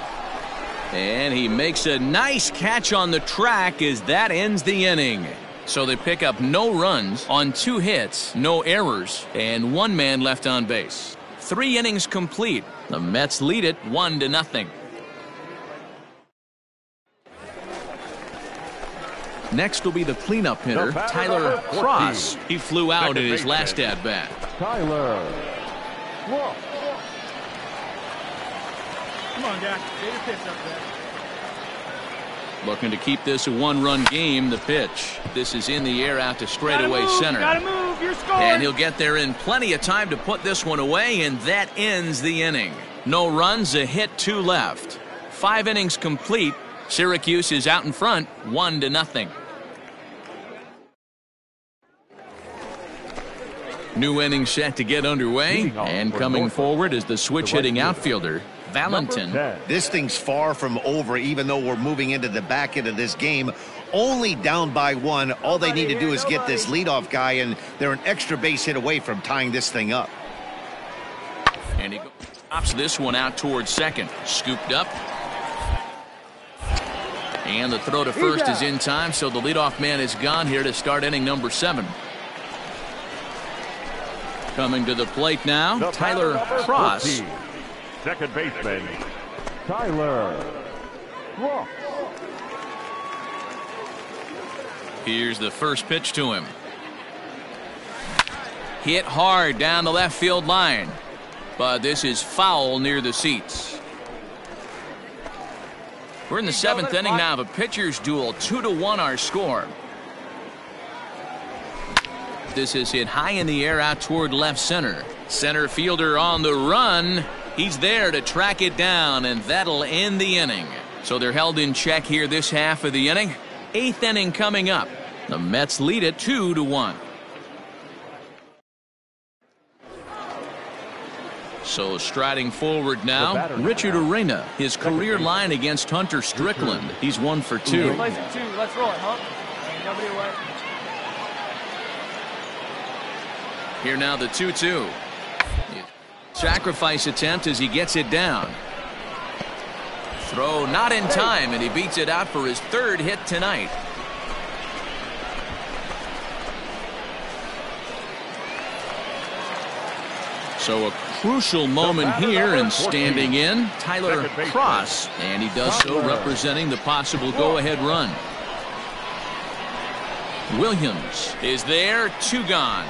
And he makes a nice catch on the track as that ends the inning. So they pick up no runs on 2 hits, no errors, and 1 man left on base. 3 innings complete. The Mets lead it 1-0. Next will be the cleanup hitter, Tyler Cross. He flew out in his last at-bat. Tyler. Come on, Jack. Get your pitch up there. Looking to keep this a 1-run game. The pitch. This is in the air out to straightaway center. Gotta move. You're scoring. And he'll get there in plenty of time to put this one away, and that ends the inning. No runs, a hit, 2 left. 5 innings complete. Syracuse is out in front, 1-0. New inning set to get underway, and coming forward is the switch-hitting outfielder, Valentin. This thing's far from over, even though we're moving into the back end of this game. Only down by 1. All they need to do is get this leadoff guy, and they're an extra base hit away from tying this thing up. And he pops this one out towards second. Scooped up. And the throw to first is in time, so the leadoff man is gone here to start inning number 7. Coming to the plate now, Tyler Cross. Second baseman, Tyler Cross. Here's the first pitch to him. Hit hard down the left field line. But this is foul near the seats. We're in the 7th inning now of a pitcher's duel. 2-1 our score. This is hit high in the air out toward left center. Center fielder on the run. He's there to track it down, and that'll end the inning. So they're held in check here this half of the inning. 8th inning coming up. The Mets lead it 2-1. So striding forward now, Richard Arena. His career line against Hunter Strickland. He's 1 for 2. Let's roll it, huh? Nobody away. Here now the 2-2. Sacrifice attempt as he gets it down. Throw not in time, and he beats it out for his 3rd hit tonight. So a crucial moment here, and standing in, Tyler Cross, and he does so representing the possible go-ahead run. Williams is there, 2 gone.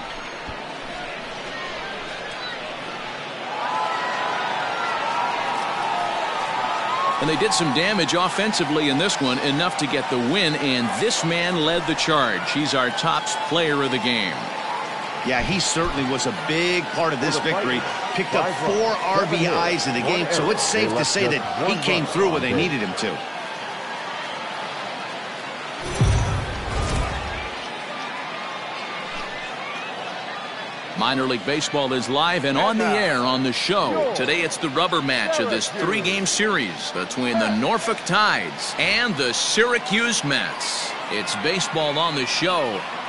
And they did some damage offensively in this one, enough to get the win, and this man led the charge. He's our top player of the game. Yeah, he certainly was a big part of this victory. Picked up 4 RBIs in the game, so it's safe to say that he came through when they needed him to. Minor League Baseball is live and on the air on the show. Today it's the rubber match of this 3-game series between the Norfolk Tides and the Syracuse Mets. It's baseball on the show,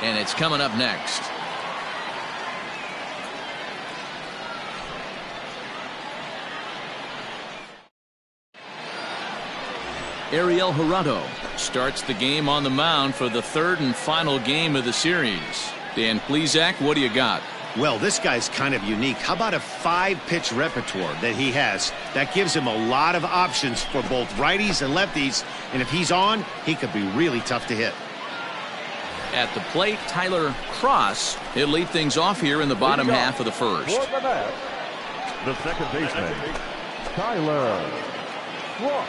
and it's coming up next. Ariel Gerardo starts the game on the mound for the 3rd and final game of the series. Dan Plesac, what do you got? Well, this guy's kind of unique. How about a 5-pitch repertoire that he has? That gives him a lot of options for both righties and lefties. And if he's on, he could be really tough to hit. At the plate, Tyler Cross. He'll lead things off here in the bottom half of the first. The second baseman, Tyler Cross.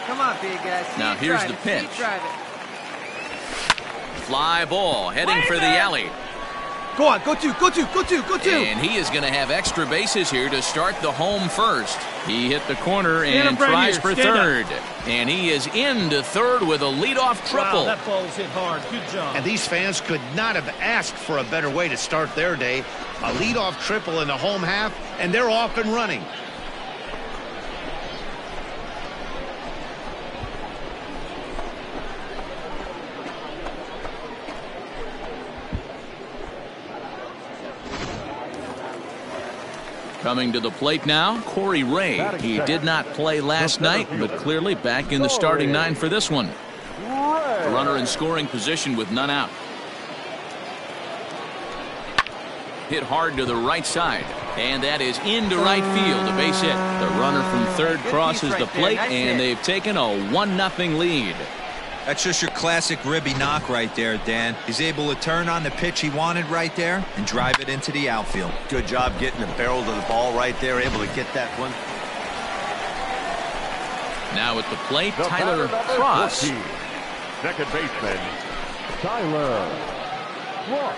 Come on, big guy. Now here's the pitch. Fly ball heading for the alley. Go on, go two. And he is going to have extra bases here to start the home first. He hit the corner and tries for third. And he is into third with a leadoff triple. Wow, that ball was hit hard. Good job. And these fans could not have asked for a better way to start their day. A leadoff triple in the home half, and they're off and running. Coming to the plate now, Corey Ray. He did not play last night, but clearly back in the starting 9 for this one. A runner in scoring position with none out. Hit hard to the right side, and that is into right field, a base hit. The runner from third crosses the plate, and they've taken a 1-0 lead. That's just your classic ribby knock right there, Dan. He's able to turn on the pitch he wanted right there and drive it into the outfield. Good job getting the barrel to the ball right there, able to get that one. Now at the plate, Tyler Cross. 14, second baseman, Tyler Cross.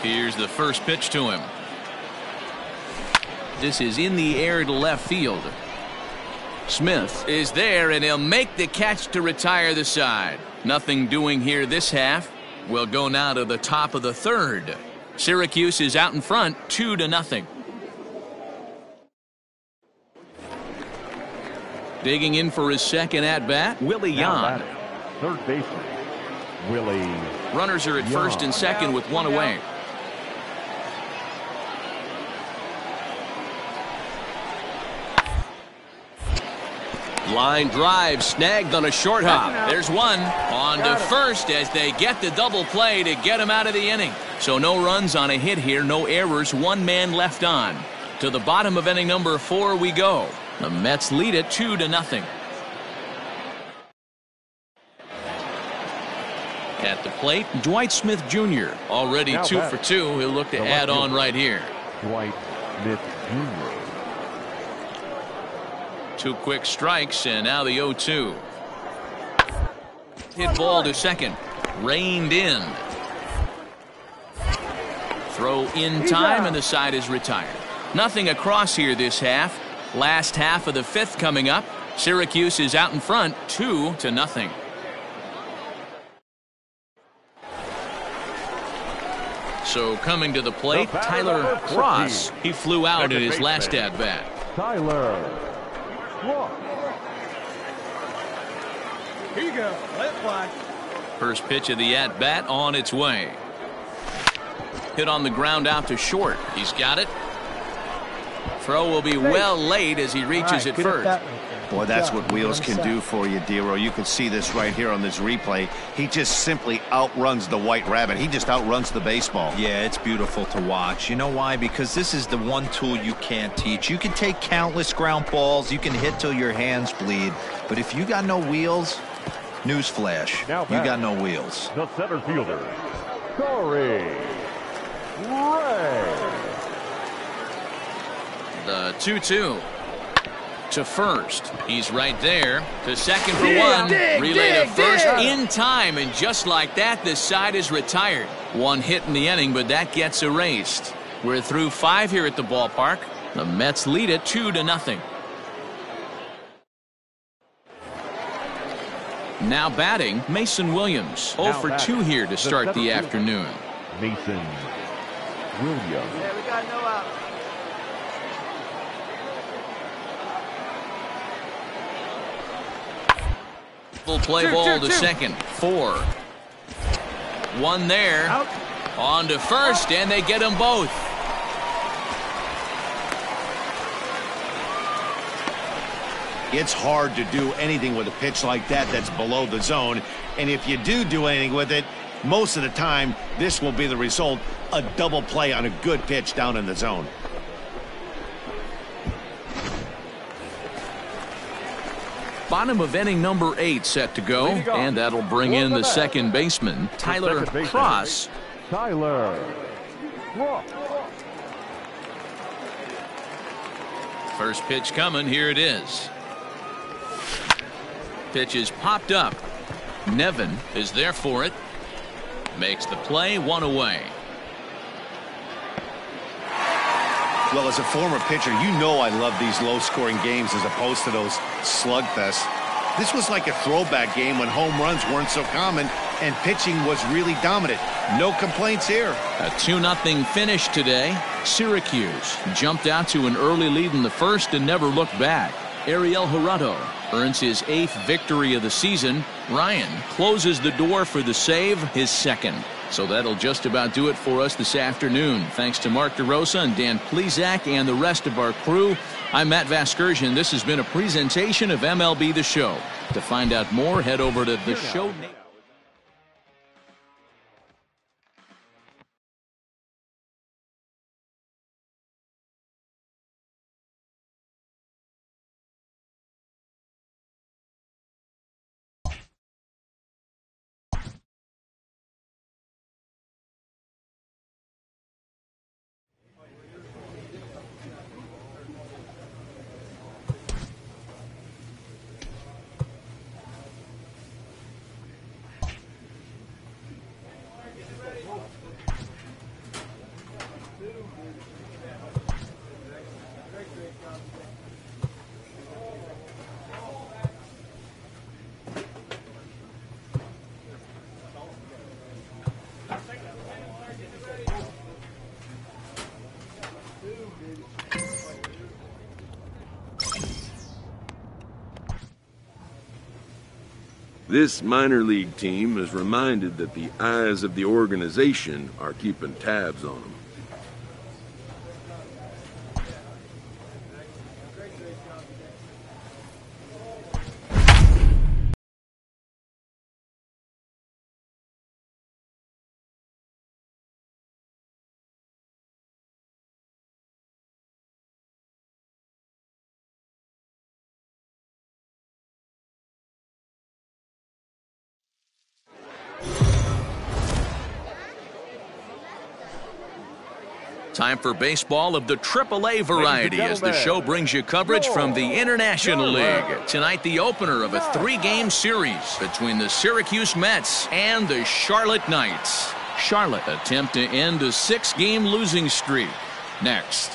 Here's the first pitch to him. This is in the air to left field. Smith is there, and he'll make the catch to retire the side. Nothing doing here this half. We'll go now to the top of the third. Syracuse is out in front, 2-0. Digging in for his second at-bat, Willie Yan. Third baseman, Willie. Runners are at first and second with one away. Line drive snagged on a short hop. There's one on to first as they get the double play to get him out of the inning. So no runs on a hit here, no errors, 1 man left on. To the bottom of inning number 4 we go. The Mets lead it 2-0. At the plate, Dwight Smith Jr. already 2 for 2. He'll look to add on right here. Dwight Smith Jr. 2 quick strikes, and now the 0-2. Hit ball to second. Reined in. Throw in time, and the side is retired. Nothing across here this half. Last half of the 5th coming up. Syracuse is out in front, 2-0. So coming to the plate, Tyler Cross. He flew out in his last at-bat. Tyler Cross. Here you go. Let it fly. First pitch of the at-bat on its way. Hit on the ground out to short. He's got it. Throw will be well late as he reaches it first. Boy, that's what wheels can do for you, Dero. You can see this right here on this replay. He just simply outruns the white rabbit. He just outruns the baseball. Yeah, it's beautiful to watch. You know why? Because this is the one tool you can't teach. You can take countless ground balls. You can hit till your hands bleed. But if you got no wheels, newsflash, you got no wheels. The center fielder, Corey Ray. The 2-2. To first. He's right there. To second for one. Relay to first in time. And just like that, this side is retired. 1 hit in the inning, but that gets erased. We're through 5 here at the ballpark. The Mets lead it 2-0. Now batting, Mason Williams. 0 for 2 here to start the afternoon. Mason Williams. Yeah, we got no out. Full play ball to second. 4. 1 there. Out. On to first, and they get them both. It's hard to do anything with a pitch like that that's below the zone. And if you do anything with it, Most of the time, this will be the result, a double play on a good pitch down in the zone. Bottom of inning number 8 set to go, and that'll bring in the second baseman, Tyler Cross. Tyler Cross. First pitch coming, here it is. Pitch is popped up. Nevin is there for it. Makes the play, 1 away. Well, as a former pitcher, you know I love these low-scoring games as opposed to those slugfests. This was like a throwback game when home runs weren't so common and pitching was really dominant. No complaints here. A 2-0 finish today. Syracuse jumped out to an early lead in the first and never looked back. Ariel Jurado earns his 8th victory of the season. Ryan closes the door for the save, his 2nd. So that'll just about do it for us this afternoon. Thanks to Mark DeRosa and Dan Plezak and the rest of our crew. I'm Matt Vasgersian. This has been a presentation of MLB The Show. To find out more, head over to the show. This minor league team is reminded that the eyes of the organization are keeping tabs on them. Time for baseball of the AAA variety as the show brings you coverage from the International League. Tonight, the opener of a 3-game series between the Syracuse Mets and the Charlotte Knights. Charlotte attempt to end a 6-game losing streak. Next.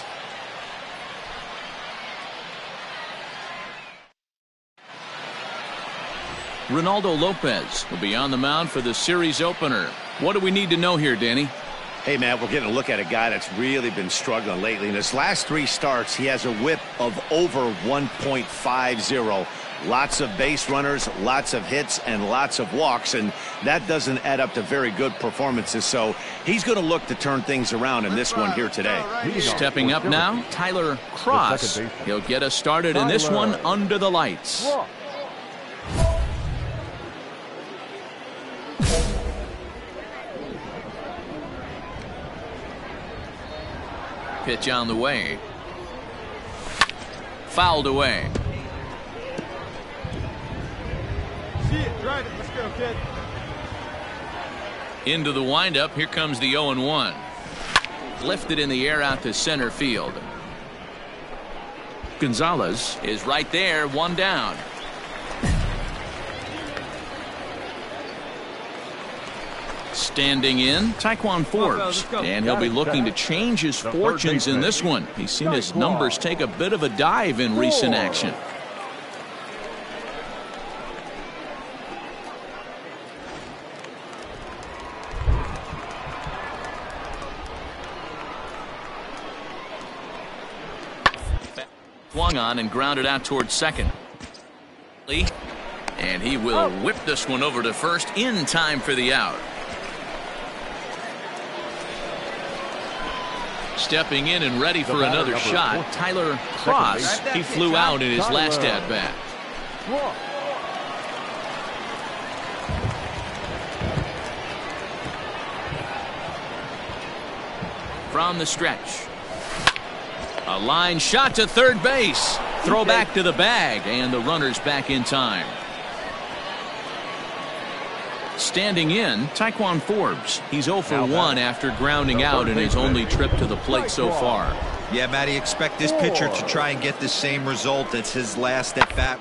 Ronaldo Lopez will be on the mound for the series opener. What do we need to know here, Danny? Hey, Matt, we're getting a look at a guy that's really been struggling lately. In his last 3 starts, he has a whip of over 1.50. Lots of base runners, lots of hits, and lots of walks, and that doesn't add up to very good performances. So he's going to look to turn things around in this one here today. Stepping up now, Tyler Cross. He'll get us started in this one under the lights. Pitch on the way. Fouled away. See it, drive it. Let's go, kid. Into the windup. Here comes the 0-1. Lifted in the air out to center field. Gonzalez is right there, 1 down. Standing in, Taekwon Forbes, and he'll be looking to change his fortunes in this one. He's seen his numbers take a bit of a dive in recent action. Swung on and grounded out towards second. And he will whip this one over to first in time for the out. Stepping in and ready for another shot, Tyler Cross. He flew out in his last at-bat. from the stretch. A line shot to third base. Throw back to the bag, and the runner's back in time. Standing in, Taekwon Forbes. He's 0 for 1 after grounding out in his only trip to the plate so far. Yeah, Matty, expect this pitcher to try and get the same result as his last at bat.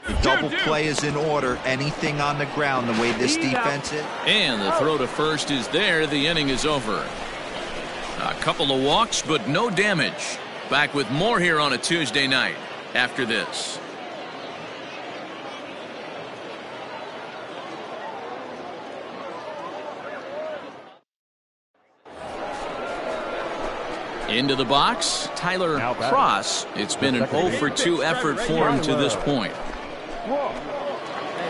The double play is in order. Anything on the ground, the way this defense is. And the throw to first is there. The inning is over. A couple of walks, but no damage. Back with more here on a Tuesday night after this. Into the box, Tyler Cross. It's been an 0 for 2 effort for him to this point. Hey,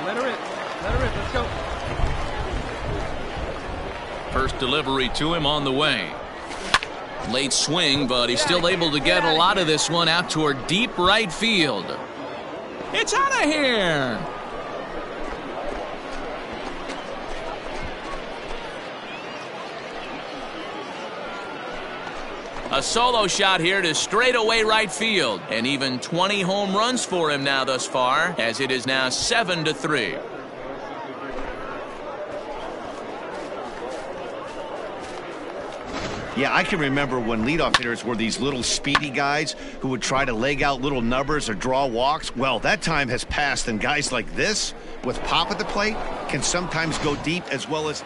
let her rip. Let her rip. Let's go. First delivery to him on the way. Late swing, but he's still able to get a lot of this one out toward deep right field. It's out of here. A solo shot here to straightaway right field, and even 20 home runs for him now thus far, as it is now 7-3. Yeah, I can remember when leadoff hitters were these little speedy guys who would try to leg out little numbers or draw walks. Well, that time has passed, and guys like this, with pop at the plate, can sometimes go deep as well as...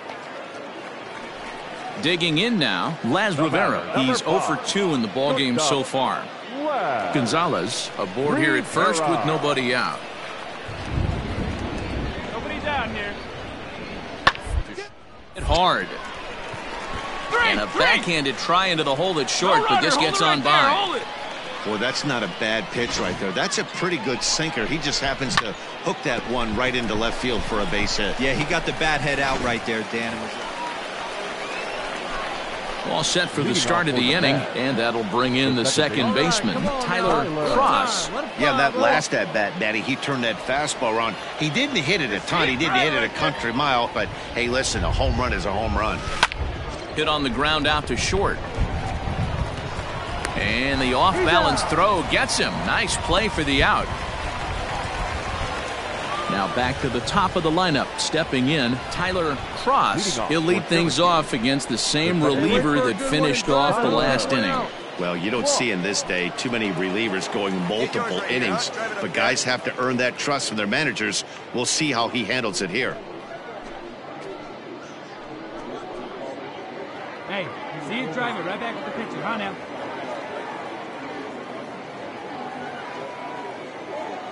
Digging in now, Laz Rivera. He's 0 for 2 in the ballgame so far. Gonzalez aboard here at first with nobody out. Nobody's out here. Hit hard. And a backhanded try into the hole that's short, but this gets on by. Boy, that's not a bad pitch right there. That's a pretty good sinker. He just happens to hook that one right into left field for a base hit. Yeah, he got the bat head out right there, Dan. All set for the start of the inning, and that'll bring in the second baseman, Tyler Cross. Yeah, that last at bat, Matty, he turned that fastball around. He didn't hit it a ton. He didn't hit it a country mile, but hey, listen, a home run is a home run. Hit on the ground out to short. And the off-balance throw gets him. Nice play for the out. Now back to the top of the lineup. Stepping in, Tyler Cross. He'll lead things off against the same reliever that finished off the last inning. Well, you don't see in this day too many relievers going multiple innings, but guys have to earn that trust from their managers. We'll see how he handles it here. Hey, you see it, drive it right back with the pitcher. Huh, now?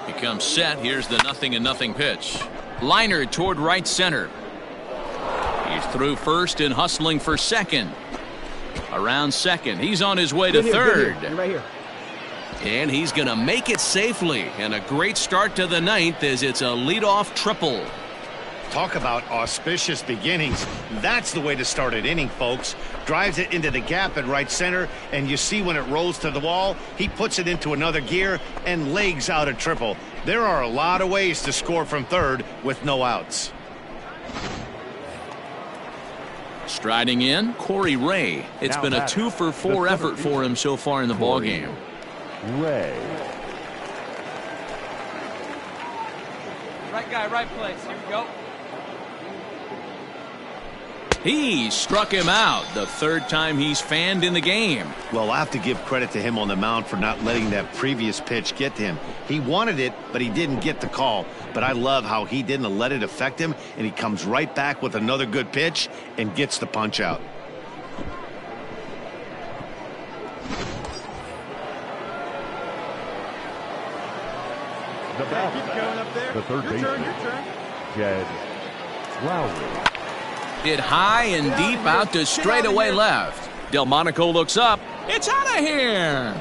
He comes set. Here's the 0-0 pitch. Liner toward right center. He's through first and hustling for second. Around second. He's on his way to third. Right here. And he's going to make it safely. And a great start to the ninth as it's a leadoff triple. Talk about auspicious beginnings. That's the way to start an inning, folks. Drives it into the gap at right center, and you see when it rolls to the wall, he puts it into another gear and legs out a triple. There are a lot of ways to score from third with no outs. Striding in, Corey Ray. It's been a 2-for-4 effort for him so far in the ballgame. Ray. Right guy, right place. Here we go. He struck him out the third time he's fanned in the game. Well, I have to give credit to him on the mound for not letting that previous pitch get to him. He wanted it, but he didn't get the call. But I love how he didn't let it affect him, and he comes right back with another good pitch and gets the punch out. The bat. Keep going up there. The third baseman. Your turn. Jed Lowry. Hit high and deep out to straightaway left. Delmonico looks up. It's out of here.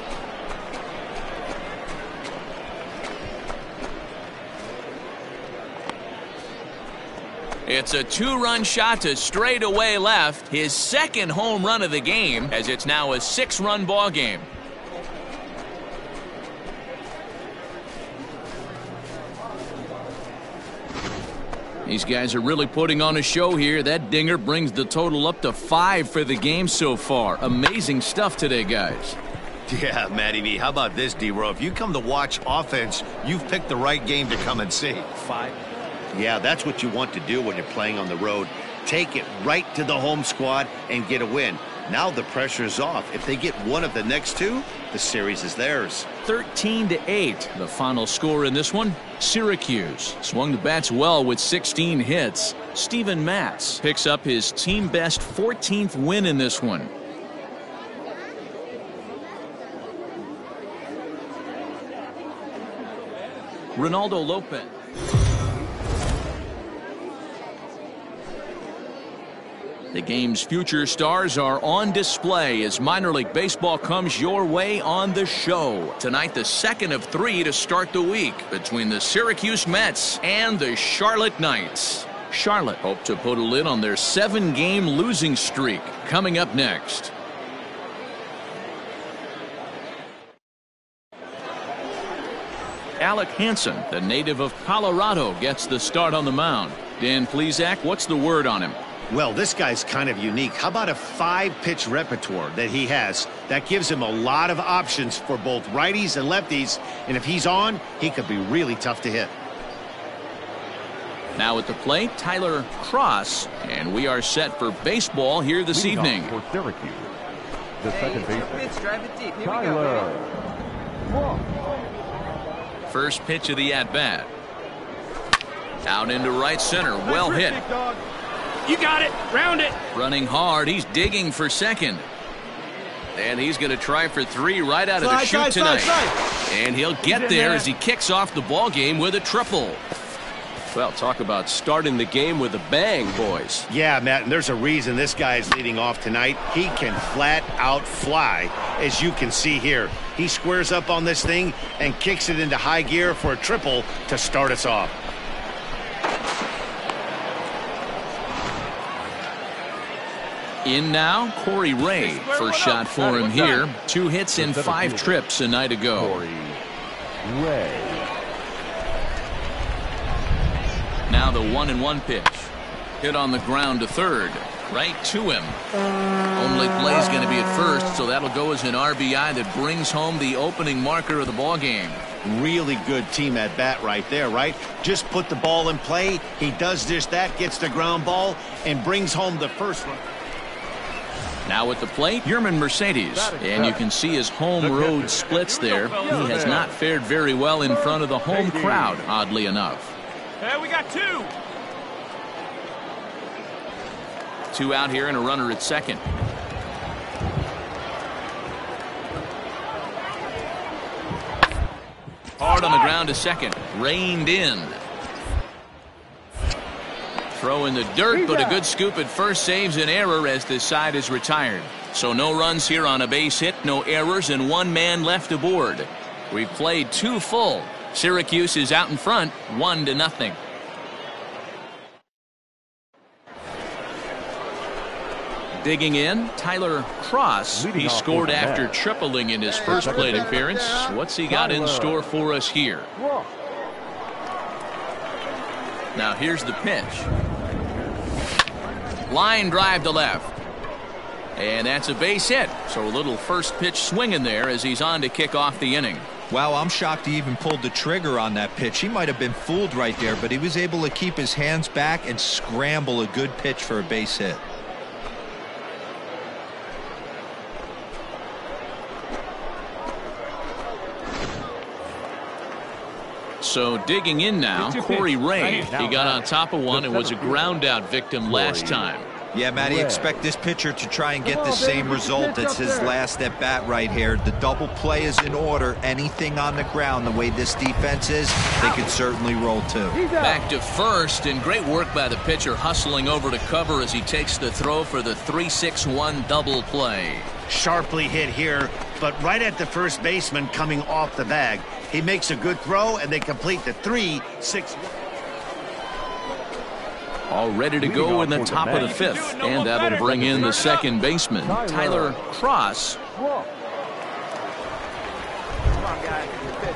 It's a 2-run shot to straightaway left. His second home run of the game, as it's now a 6-run ball game. These guys are really putting on a show here. That dinger brings the total up to 5 for the game so far. Amazing stuff today, guys. Yeah, Matty V. How about this, D-Row? If you come to watch offense, you've picked the right game to come and see. 5. Yeah, that's what you want to do when you're playing on the road. Take it right to the home squad and get a win. Now the pressure's off. If they get one of the next two, the series is theirs. 13-8, the final score in this one. Syracuse swung the bats well with 16 hits. Steven Matz picks up his team-best 14th win in this one. Ronaldo Lopez. The game's future stars are on display as minor league baseball comes your way on the show. Tonight, the second of 3 to start the week between the Syracuse Mets and the Charlotte Knights. Charlotte hope to put a lid on their 7-game losing streak. Coming up next. Alec Hansen, the native of Colorado, gets the start on the mound. Dan Plesac, what's the word on him? Well, this guy's kind of unique. How about a 5-pitch repertoire that he has? That gives him a lot of options for both righties and lefties. And if he's on, he could be really tough to hit. Now at the plate, Tyler Cross. And we are set for baseball here this evening. For Syracuse, the second baseman, Drive it deep. Here Tyler Cross. First pitch of the at-bat. Out into right center. Well hit. You got it. Round it. Running hard. He's digging for second. And he's going to try for 3 right out of the chute tonight. And he'll get there as he kicks off the ball game with a triple. Well, talk about starting the game with a bang, boys. Yeah, Matt, and there's a reason this guy is leading off tonight. He can flat out fly, as you can see here. He squares up on this thing and kicks it into high gear for a triple to start us off. In now, Corey Ray. First shot for him here. 2 hits in 5 trips a night ago. Corey Ray. Now the 1-1 pitch. Hit on the ground to third. Right to him. Only play's going to be at first, so that'll go as an RBI that brings home the opening marker of the ball game. Really good team at bat right there, right? Just put the ball in play. He does just that, gets the ground ball, and brings home the first one. Now at the plate, Yerman Mercedes. And you can see his home-road splits there. He has not fared very well in front of the home crowd, oddly enough. Hey, we got 2. 2 out here and a runner at second. Hard on the ground to second. Reined in. Throw in the dirt, but a good scoop at first saves an error as this side is retired. So no runs here on a base hit, no errors, and 1 man left aboard. We've played 2 full. Syracuse is out in front, 1-0. Digging in, Tyler Cross. He scored after tripling in his first plate appearance. What's he got in store for us here? Now here's the pitch. Line drive to left. And that's a base hit. So a little first pitch swinging there as he's on to kick off the inning. Wow, I'm shocked he even pulled the trigger on that pitch. He might have been fooled right there, but he was able to keep his hands back and scramble a good pitch for a base hit. So digging in now, Corey Ray. He got on top of one and was a ground out victim last time. Yeah, Matty, expect this pitcher to try and get the same result as his last at bat right here. The double play is in order. Anything on the ground, the way this defense is, they could certainly roll too. Back to first, and great work by the pitcher hustling over to cover as he takes the throw for the 3-6-1 double play. Sharply hit here, but right at the first baseman coming off the bag. He makes a good throw, and they complete the 3-6-1. All ready to go in the top of the 5th, and that'll bring in the second baseman, Tyler Cross.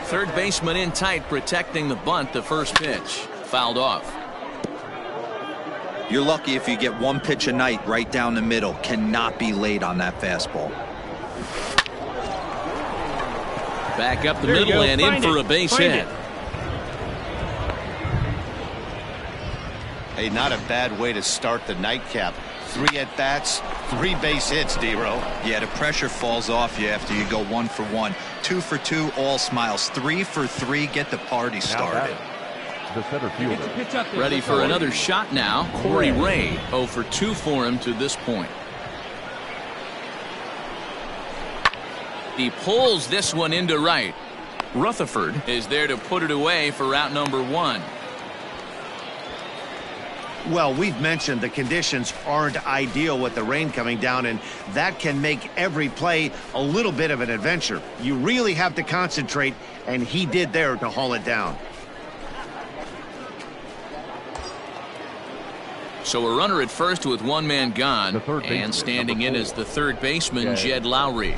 Third baseman in tight, protecting the bunt. The first pitch fouled off. You're lucky if you get one pitch a night right down the middle. Cannot be late on that fastball. Back up the middle and in for a base hit. Hey, not a bad way to start the nightcap. 3 at-bats, 3 base hits, D-Row. Yeah, the pressure falls off you after you go 1 for 1. 2 for 2, all smiles. 3 for 3, get the party started. The center fielder. Ready for another shot now. Corey Ray, 0 for 2 for him to this point. He pulls this one into right. Rutherford is there to put it away for out number 1. Well, we've mentioned the conditions aren't ideal with the rain coming down, and that can make every play a little bit of an adventure. You really have to concentrate, and he did there to haul it down. So a runner at first with 1 man gone, and standing in as the third baseman, Jed Lowry.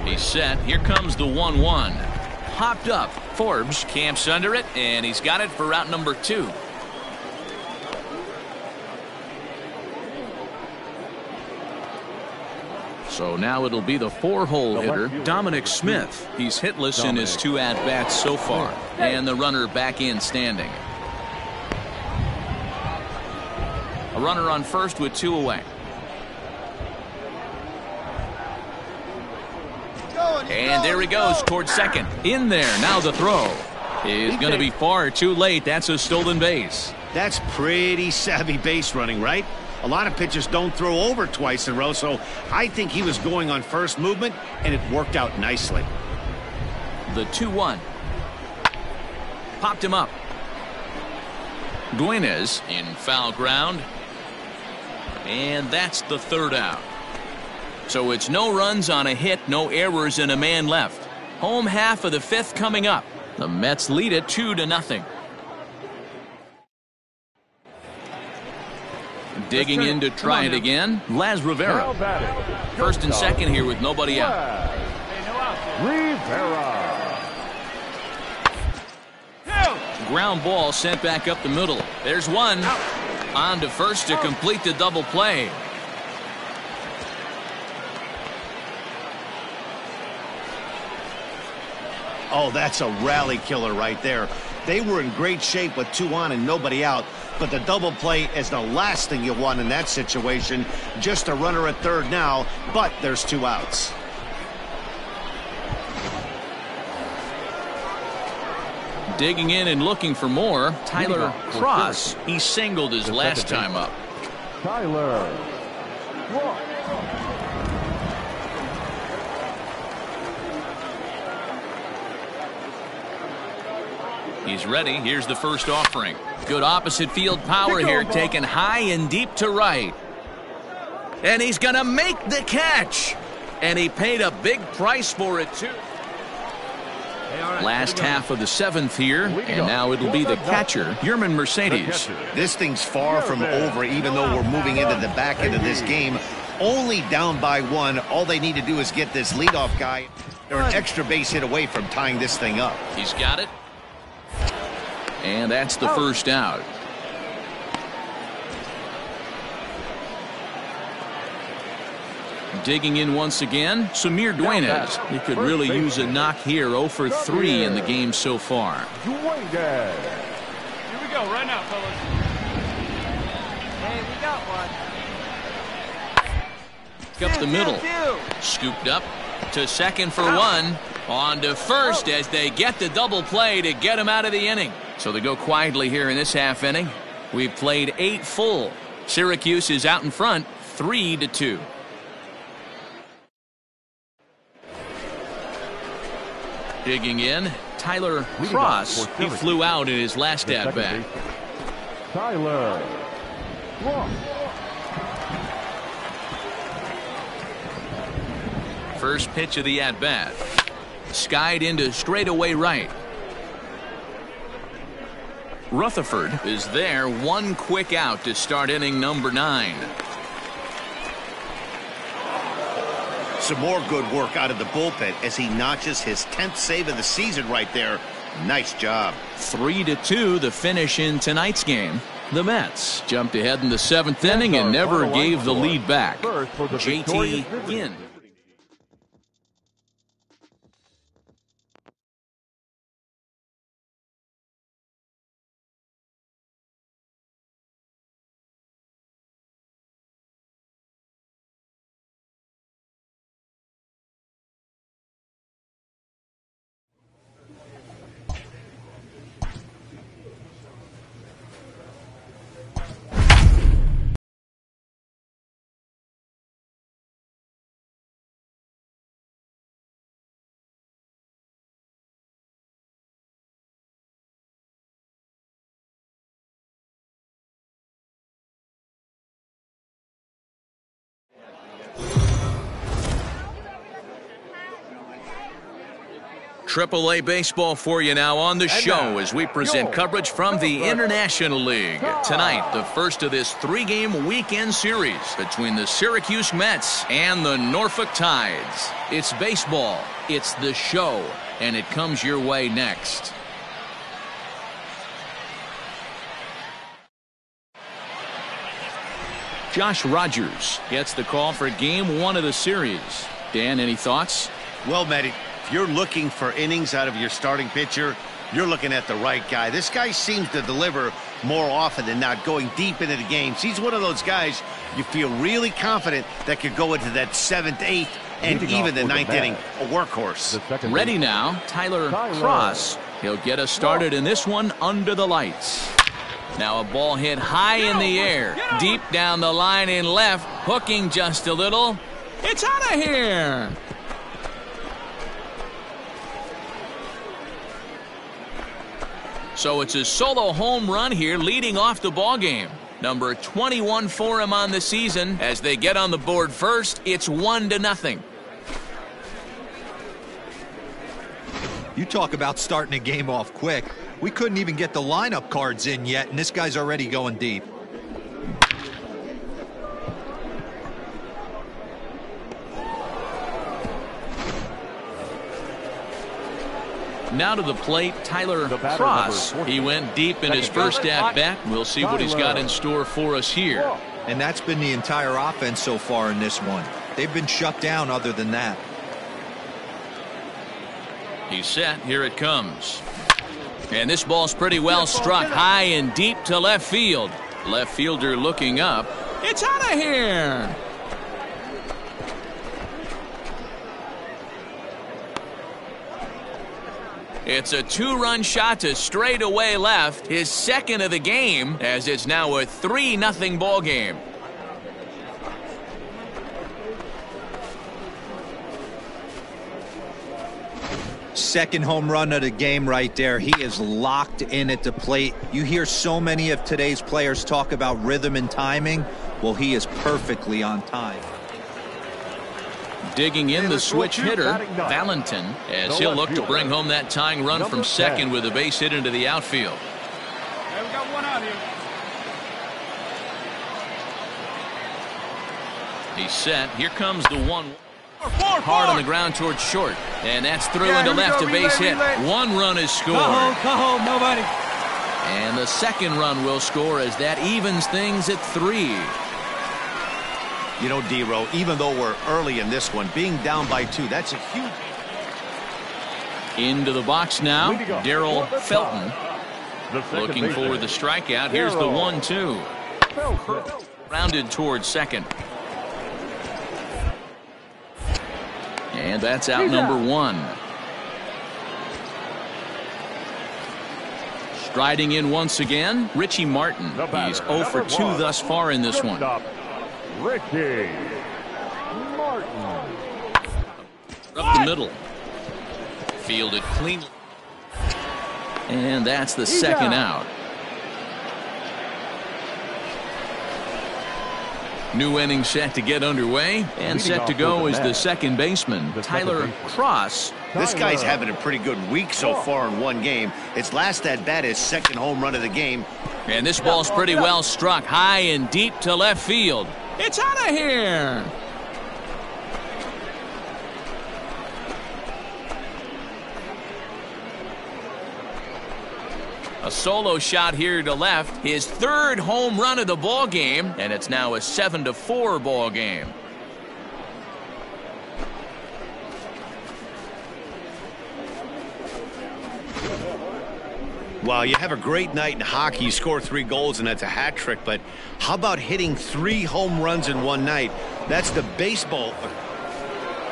He's set. Here comes the 1-1. Hopped up. Forbes camps under it, and he's got it for route number 2. So now it'll be the 4-hole hitter, Dominic Smith. He's hitless in his 2 at-bats so far. And the runner back in standing. A runner on first with 2 away. And there he goes towards second. In there. Now the throw is going to be far too late. That's a stolen base. That's pretty savvy base running, right? A lot of pitchers don't throw over twice in a row, so I think he was going on first movement, and it worked out nicely. The 2-1. Popped him up. Duenas in foul ground. And that's the 3rd out. So it's no runs on a hit, no errors, and a man left. Home half of the 5th coming up. The Mets lead it 2-0. Digging in to try it again, Laz Rivera. First and second here with nobody out. Rivera. Ground ball sent back up the middle. There's one. On to first to complete the double play. Oh, that's a rally killer right there. They were in great shape with 2 on and nobody out, but the double play is the last thing you want in that situation. Just a runner at third now, but there's 2 outs. Digging in and looking for more, Tyler Cross. He singled his last time up. Tyler. He's ready. Here's the first offering. Good opposite field power here, taken high and deep to right. And he's going to make the catch. And he paid a big price for it, too. Last half of the 7th here, and now it'll be the catcher, Yerman Mercedes. This thing's far from over, even though we're moving into the back end of this game. Only down by 1. All they need to do is get this leadoff guy. They're an extra base hit away from tying this thing up. He's got it. And that's the first out. Digging in once again, Samir Duenas. He could really use a knock here. 0 for 3 in the game so far. Here we go, right now, fellas. Hey, we got one. Up the middle. Scooped up to second for 1. On to first as they get the double play to get him out of the inning. So they go quietly here in this half inning. We've played 8 full. Syracuse is out in front, 3-2. Digging in, Tyler Cross. He flew out in his last at-bat. Tyler Cross. First pitch of the at-bat. Skied into straightaway right. Rutherford is there. 1 quick out to start inning number 9. Some more good work out of the bullpen as he notches his 10th save of the season right there. Nice job. 3-2 the finish in tonight's game. The Mets jumped ahead in the 7th inning and never gave the lead back. JT Ginn. AAA baseball for you now on the show as we present coverage from the International League. Tonight, the first of this 3-game weekend series between the Syracuse Mets and the Norfolk Tides. It's baseball, it's the show, and it comes your way next. Josh Rogers gets the call for Game 1 of the series. Dan, any thoughts? Well, Matty, if you're looking for innings out of your starting pitcher, you're looking at the right guy. This guy seems to deliver more often than not, going deep into the games. He's one of those guys you feel really confident that could go into that 7th, 8th, and even the 9th inning. A workhorse. Ready now, Tyler Cross. He'll get us started in this one under the lights. Now a ball hit high in the air, deep down the line in left, hooking just a little. It's out of here. So it's a solo home run here leading off the ball game. Number 21 for him on the season. As they get on the board first, it's 1-0. You talk about starting a game off quick. We couldn't even get the lineup cards in yet, and this guy's already going deep. Now to the plate, Tyler Cross. He went deep in his first at-bat. We'll see what he's got in store for us here. And that's been the entire offense so far in this one. They've been shut down other than that. He's set. Here it comes. And this ball's pretty well struck high and deep to left field. Left fielder looking up. It's out of here. It's a 2-run shot to straightaway left, his second of the game, as it's now a 3-0 ball game. Second home run of the game right there. He is locked in at the plate. You hear so many of today's players talk about rhythm and timing. Well, he is perfectly on time. Digging in the switch hitter, Valentin, as he'll look to bring home that tying run from second with a base hit into the outfield. Hey, we got one out here. He's set. Here comes the 1. Hard on the ground towards short. And that's through into left, a base hit. 1 run is scored. Go home, nobody. And the second run will score as that evens things at 3. You know, D-Row, even though we're early in this one, being down by 2, that's a huge... Into the box now, Darryl Felton. Looking for the strikeout. Here's the 1-2. Rounded towards second. And that's out number 1. Striding in once again, Richie Martin. He's 0 for 2 thus far in this one. Richie Martin. Up the middle. Fielded cleanly. And that's the second out. New inning set to get underway, and set to go is the second baseman, Tyler Cross. This guy's having a pretty good week so far in one game. His last at-bat, his second home run of the game. And this ball's pretty well struck high and deep to left field. It's out of here. A solo shot here to left. His third home run of the ball game, and it's now a 7-4 ball game. Well, you have a great night in hockey. You score 3 goals, and that's a hat trick. But how about hitting 3 home runs in one night? That's the baseball.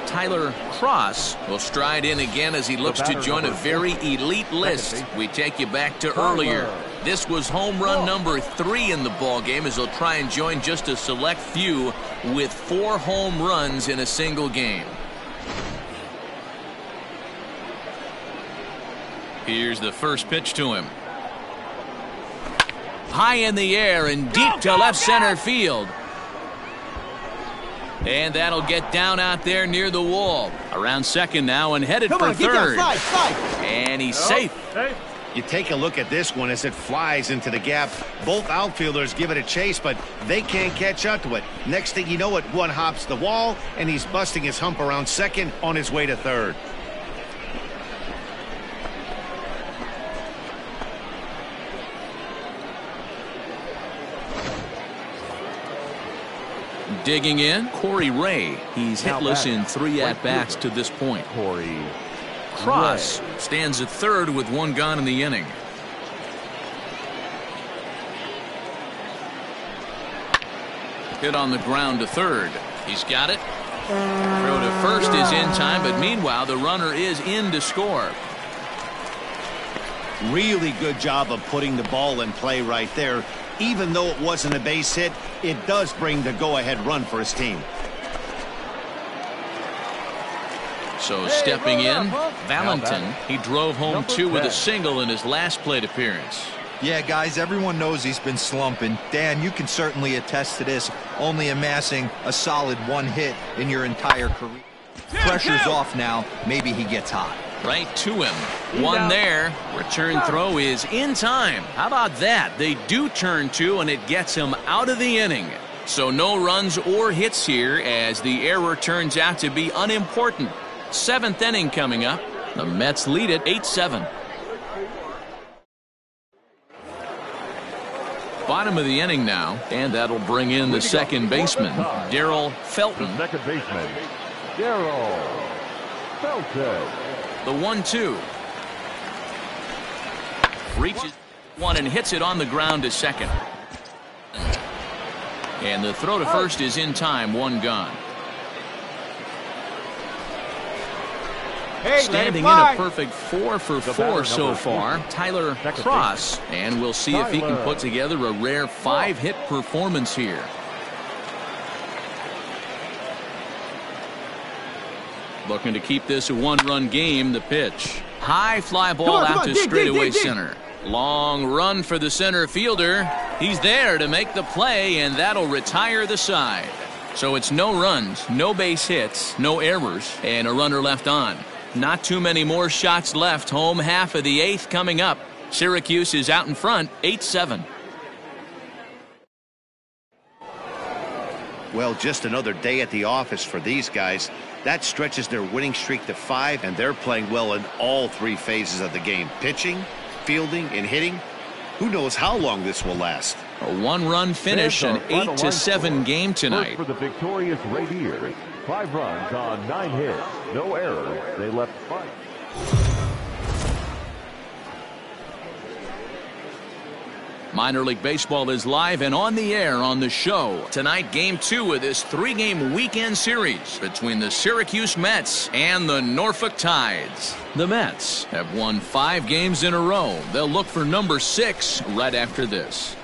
Tyler Cross will stride in again as he looks to join a very elite list. We take you back to earlier. This was home run number 3 in the ball game as he'll try and join just a select few with 4 home runs in a single game. Here's the first pitch to him. High in the air and deep to left center field. And that'll get down out there near the wall. Around second now and headed for third. And he's safe. You take a look at this one as it flies into the gap. Both outfielders give it a chase, but they can't catch up to it. Next thing you know, it one hops the wall, and he's busting his hump around second on his way to third. Digging in, Corey Ray. He's hitless in 3 at-bats to this point. Corey Cross stands at third with 1 gone in the inning. Hit on the ground to third. He's got it. Throw to first is in time, but meanwhile the runner is in to score. Really good job of putting the ball in play right there. Even though it wasn't a base hit, it does bring the go-ahead run for his team. So stepping in, Valentin. He drove home 2 with a single in his last plate appearance. Yeah, guys, everyone knows he's been slumping. Dan, you can certainly attest to this, only amassing a solid 1 hit in your entire career. Pressure's off now. Maybe he gets hot. Right to him. 1 there. Return throw is in time. How about that? They do turn 2, and it gets him out of the inning. So no runs or hits here as the error turns out to be unimportant. 7th inning coming up. The Mets lead it 8-7. Bottom of the inning now, and that'll bring in the second baseman, Darryl Felton. The second baseman, Darryl Felton. The 1-2. Reaches 1 and hits it on the ground to second. And the throw to first is in time, 1 gone. Standing in a perfect 4 for 4 so far, Tyler Cross. And we'll see if he can put together a rare 5-hit performance here. Looking to keep this a 1-run game. The pitch. High fly ball out to straightaway center. Long run for the center fielder. He's there to make the play, and that'll retire the side. So it's no runs, no base hits, no errors, and a runner left on. Not too many more shots left. Home half of the 8th coming up. Syracuse is out in front, 8-7. Well, just another day at the office for these guys. That stretches their winning streak to 5, and they're playing well in all 3 phases of the game. Pitching, fielding, and hitting. Who knows how long this will last. A 1-run finish, an 8-7 game tonight. For the victorious Raiders, 5 runs on 9 hits, no errors. They left 5. Minor League Baseball is live and on the air on the show. Tonight, Game 2 of this 3-game weekend series between the Syracuse Mets and the Norfolk Tides. The Mets have won 5 games in a row. They'll look for number 6 right after this.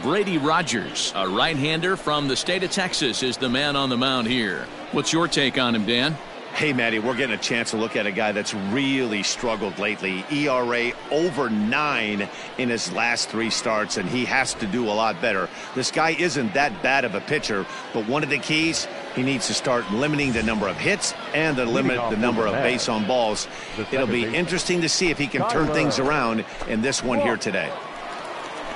Brady Rogers, a right-hander from the state of Texas, is the man on the mound here. What's your take on him, Dan? Hey, Matty, we're getting a chance to look at a guy that's really struggled lately. ERA over 9 in his last 3 starts, and he has to do a lot better. This guy isn't that bad of a pitcher, but one of the keys, he needs to start limiting the number of hits and to limit the number of base on balls. It'll be interesting to see if he can turn things around in this one here today.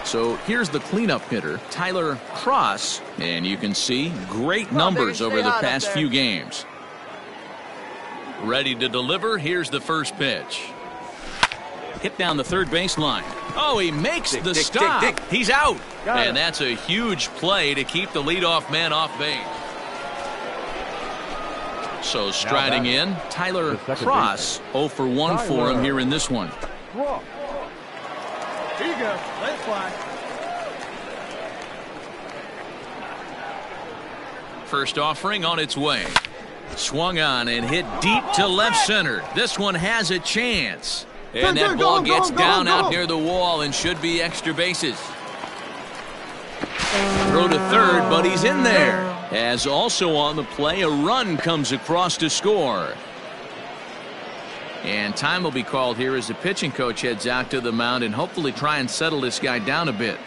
So here's the cleanup hitter, Tyler Cross, and you can see great numbers over the past few games. Ready to deliver. Here's the first pitch. Hit down the third baseline. Oh, he makes the stop. He's out. And that's a huge play to keep the leadoff man off base. So striding in, Tyler Cross. 0 for 1 for him here in this one. Here you go. Let it fly. First offering on its way. Swung on and hit deep to left center. This one has a chance. And that ball gets down out near the wall and should be extra bases. Throw to third, but he's in there. As also on the play, a run comes across to score. And time will be called here as the pitching coach heads out to the mound and hopefully try and settle this guy down a bit.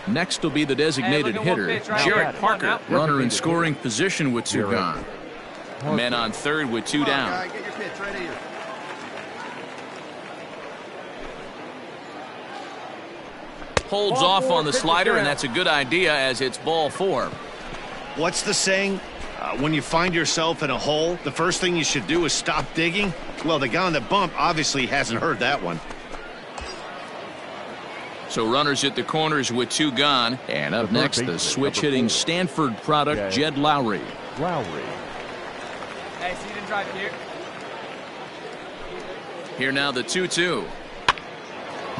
Next will be the designated hitter, Jarrett Parker. Runner in scoring position with 2 gone. Men on third with 2 down. Get your pitch right here. Holds off on the slider, and that's a good idea as it's ball 4. What's the saying? When you find yourself in a hole, the first thing you should do is stop digging? Well, the guy on the bump obviously hasn't heard that one. So runners at the corners with 2 gone. And up next, the switch-hitting Stanford product, Jed Lowry. Hey, so you didn't drive here? Here now the 2-2.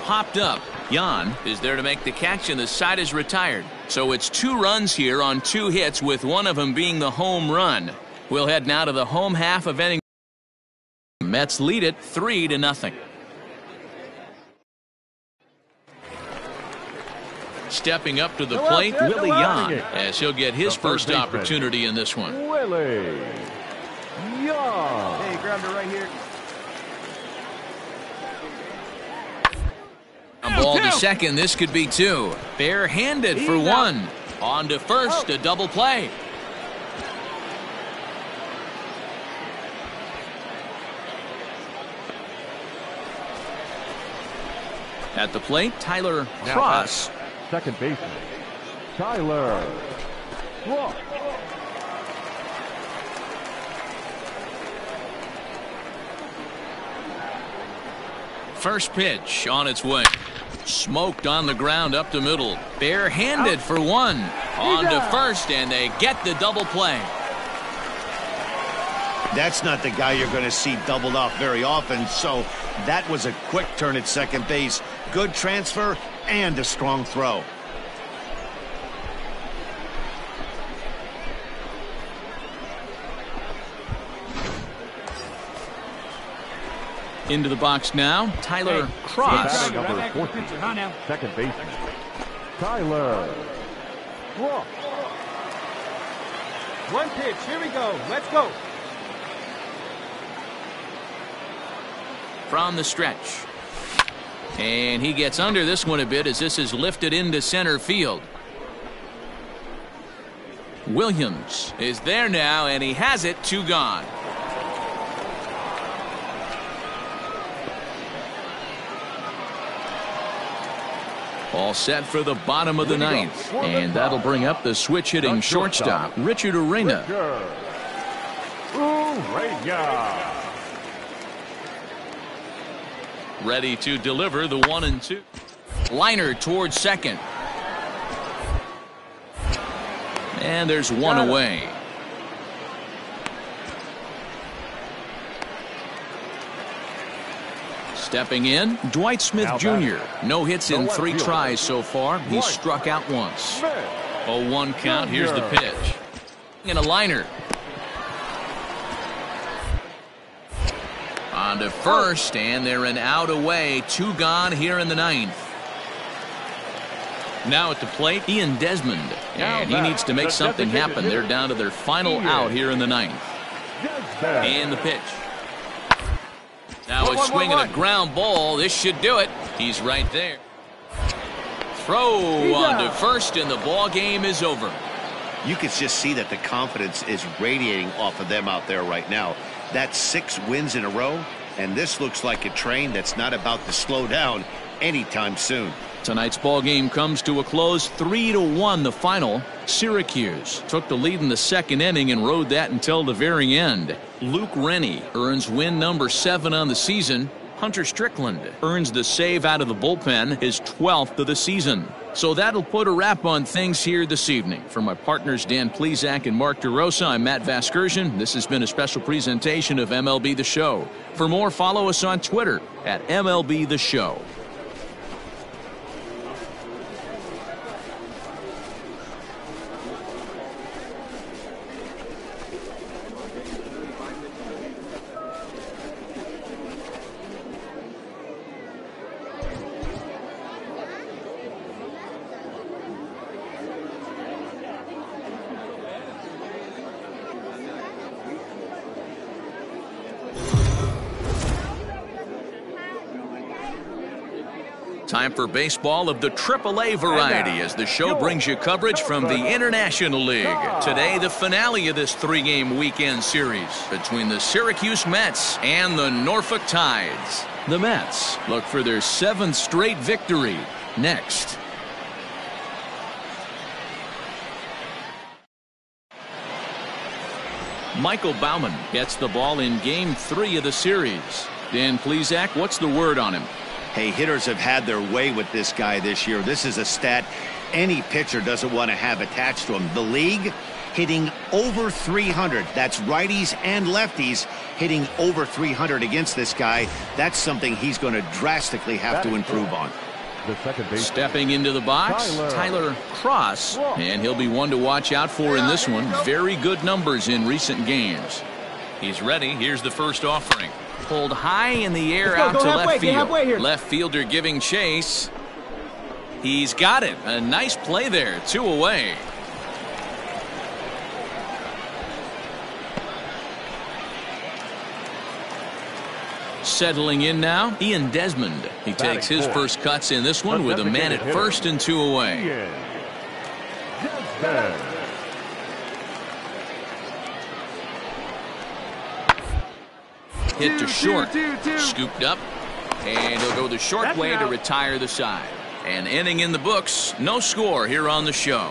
Popped up. Jan is there to make the catch, and the side is retired. So it's 2 runs here on 2 hits, with one of them being the home run. We'll head now to the home half of inning. Mets lead it 3-0. Stepping up to the plate, Willie Jan, as he'll get his first opportunity in this one. Willie Jan. Hey, grabbed it right here. A ball to second. This could be 2. Bare-handed for 1. On to first, a double play. At the plate, Tyler Cross. Second baseman, Tyler Cross. First pitch on its way. Smoked on the ground up the middle. Bare-handed for 1. On to first, and they get the double play. That's not the guy you're going to see doubled off very often, so that was a quick turn at second base. Good transfer and a strong throw. Into the box now, Tyler Cross. Number 14, second baseman, Tyler Cross. 1 pitch. Here we go. Let's go. From the stretch. And he gets under this one a bit as this is lifted into center field. Williams is there now, and he has it. 2 gone. All set for the bottom of the 9th. And that'll bring up the switch-hitting shortstop, Richard Urena. Ready to deliver the 1-2. Liner towards second. And there's 1 away. Stepping in, Dwight Smith Jr. No hits in 3 tries so far. He's struck out once. 0-1 count. Here's the pitch. And a liner. On to first, and they're an out away. 2 gone here in the 9th. Now at the plate, Ian Desmond. And he needs to make something happen. They're down to their final out here in the 9th. And the pitch. Now a swing and a ground ball. This should do it. He's right there. Throw on to first, and the ball game is over. You can just see that the confidence is radiating off of them out there right now. That's 6 wins in a row, and this looks like a train that's not about to slow down anytime soon. Tonight's ball game comes to a close, 3-1 the final. Syracuse took the lead in the second inning and rode that until the very end. Luke Rennie earns win number 7 on the season. Hunter Strickland earns the save out of the bullpen, his 12th of the season. So that'll put a wrap on things here this evening. For my partners Dan Plesac and Mark DeRosa, I'm Matt Vasgersian. This has been a special presentation of MLB The Show. For more, follow us on Twitter at MLB The Show. Time for baseball of the AAA variety as the show brings you coverage from the International League. Today, the finale of this 3-game weekend series between the Syracuse Mets and the Norfolk Tides. The Mets look for their 7th straight victory next. Michael Baumann gets the ball in Game 3 of the series. Dan Plesac, what's the word on him? Hey, hitters have had their way with this guy this year. This is a stat any pitcher doesn't want to have attached to him. The league hitting over 300. That's righties and lefties hitting over 300 against this guy. That's something he's going to drastically have to improve on. Stepping into the box, Tyler Cross, and he'll be one to watch out for in this one. Very good numbers in recent games. He's ready. Here's the first offering. Pulled high in the air out to left field. Left fielder giving chase. He's got it. A nice play there. 2 away. Settling in now, Ian Desmond. He takes his first cuts in this one with a man at first and 2 away. Hit to short, scooped up, and he'll go the short way to retire the side. An inning in the books, no score here on the show.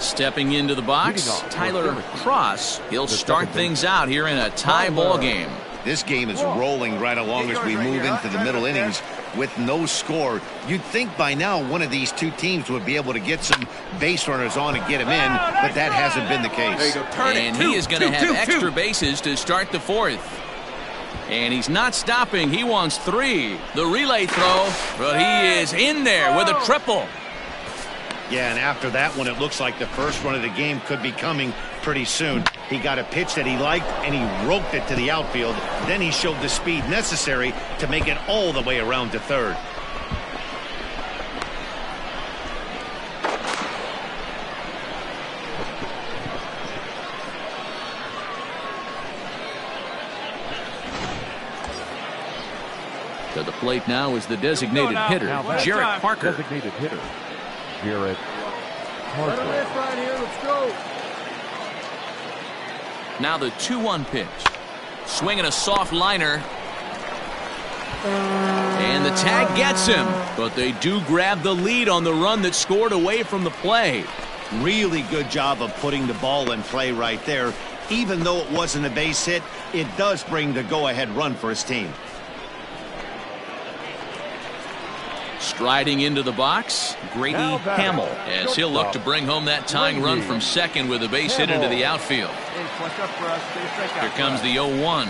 Stepping into the box, Tyler Cross. He'll start things out here in a tie ball game. This game is rolling right along as we move into the middle innings with no score. You'd think by now one of these two teams would be able to get some base runners on and get him in, but that hasn't been the case. And he is going to have extra bases to start the 4th. And he's not stopping. He wants 3. The relay throw, but he is in there with a triple. Yeah, and after that one, it looks like the first run of the game could be coming pretty soon. He got a pitch that he liked, and he roped it to the outfield. Then he showed the speed necessary to make it all the way around to third. To the plate now is the designated hitter, Jarrett Parker. Designated hitter, Jarrett Parker. Right here. Let's go. Now the 2-1 pitch. Swinging a soft liner. And the tag gets him. But they do grab the lead on the run that scored away from the play. Really good job of putting the ball in play right there. Even though it wasn't a base hit, it does bring the go-ahead run for his team. Striding into the box, Grady Hamill, as he'll look to bring home that tying run from second with a base hit into the outfield. Here comes the 0-1.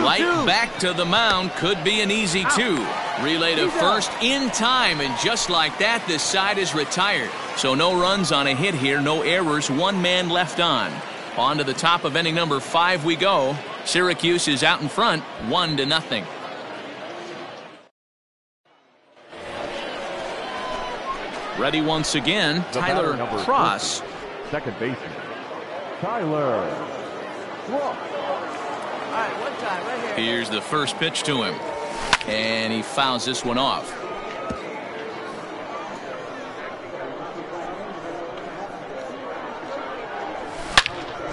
Right back to the mound. Could be an easy 2. Relay to first in time, and just like that, this side is retired. So no runs on a hit here, no errors, 1 man left on. On to the top of inning number 5 we go. Syracuse is out in front, 1-0. Ready once again, Tyler Cross. Second baseman, Tyler Cross. Here's the first pitch to him. And he fouls this one off.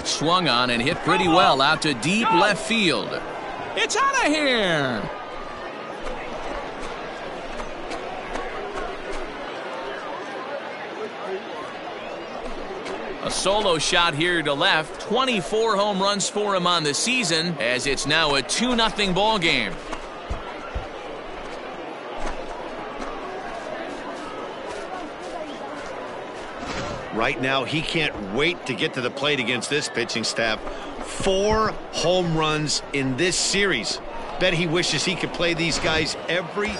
swung on and hit pretty well out to deep left field. It's out of here. A solo shot here to left. 24 home runs for him on the season, as it's now a 2-0 ball game. Right now, he can't wait to get to the plate against this pitching staff. 4 home runs in this series. Bet he wishes he could play these guys every.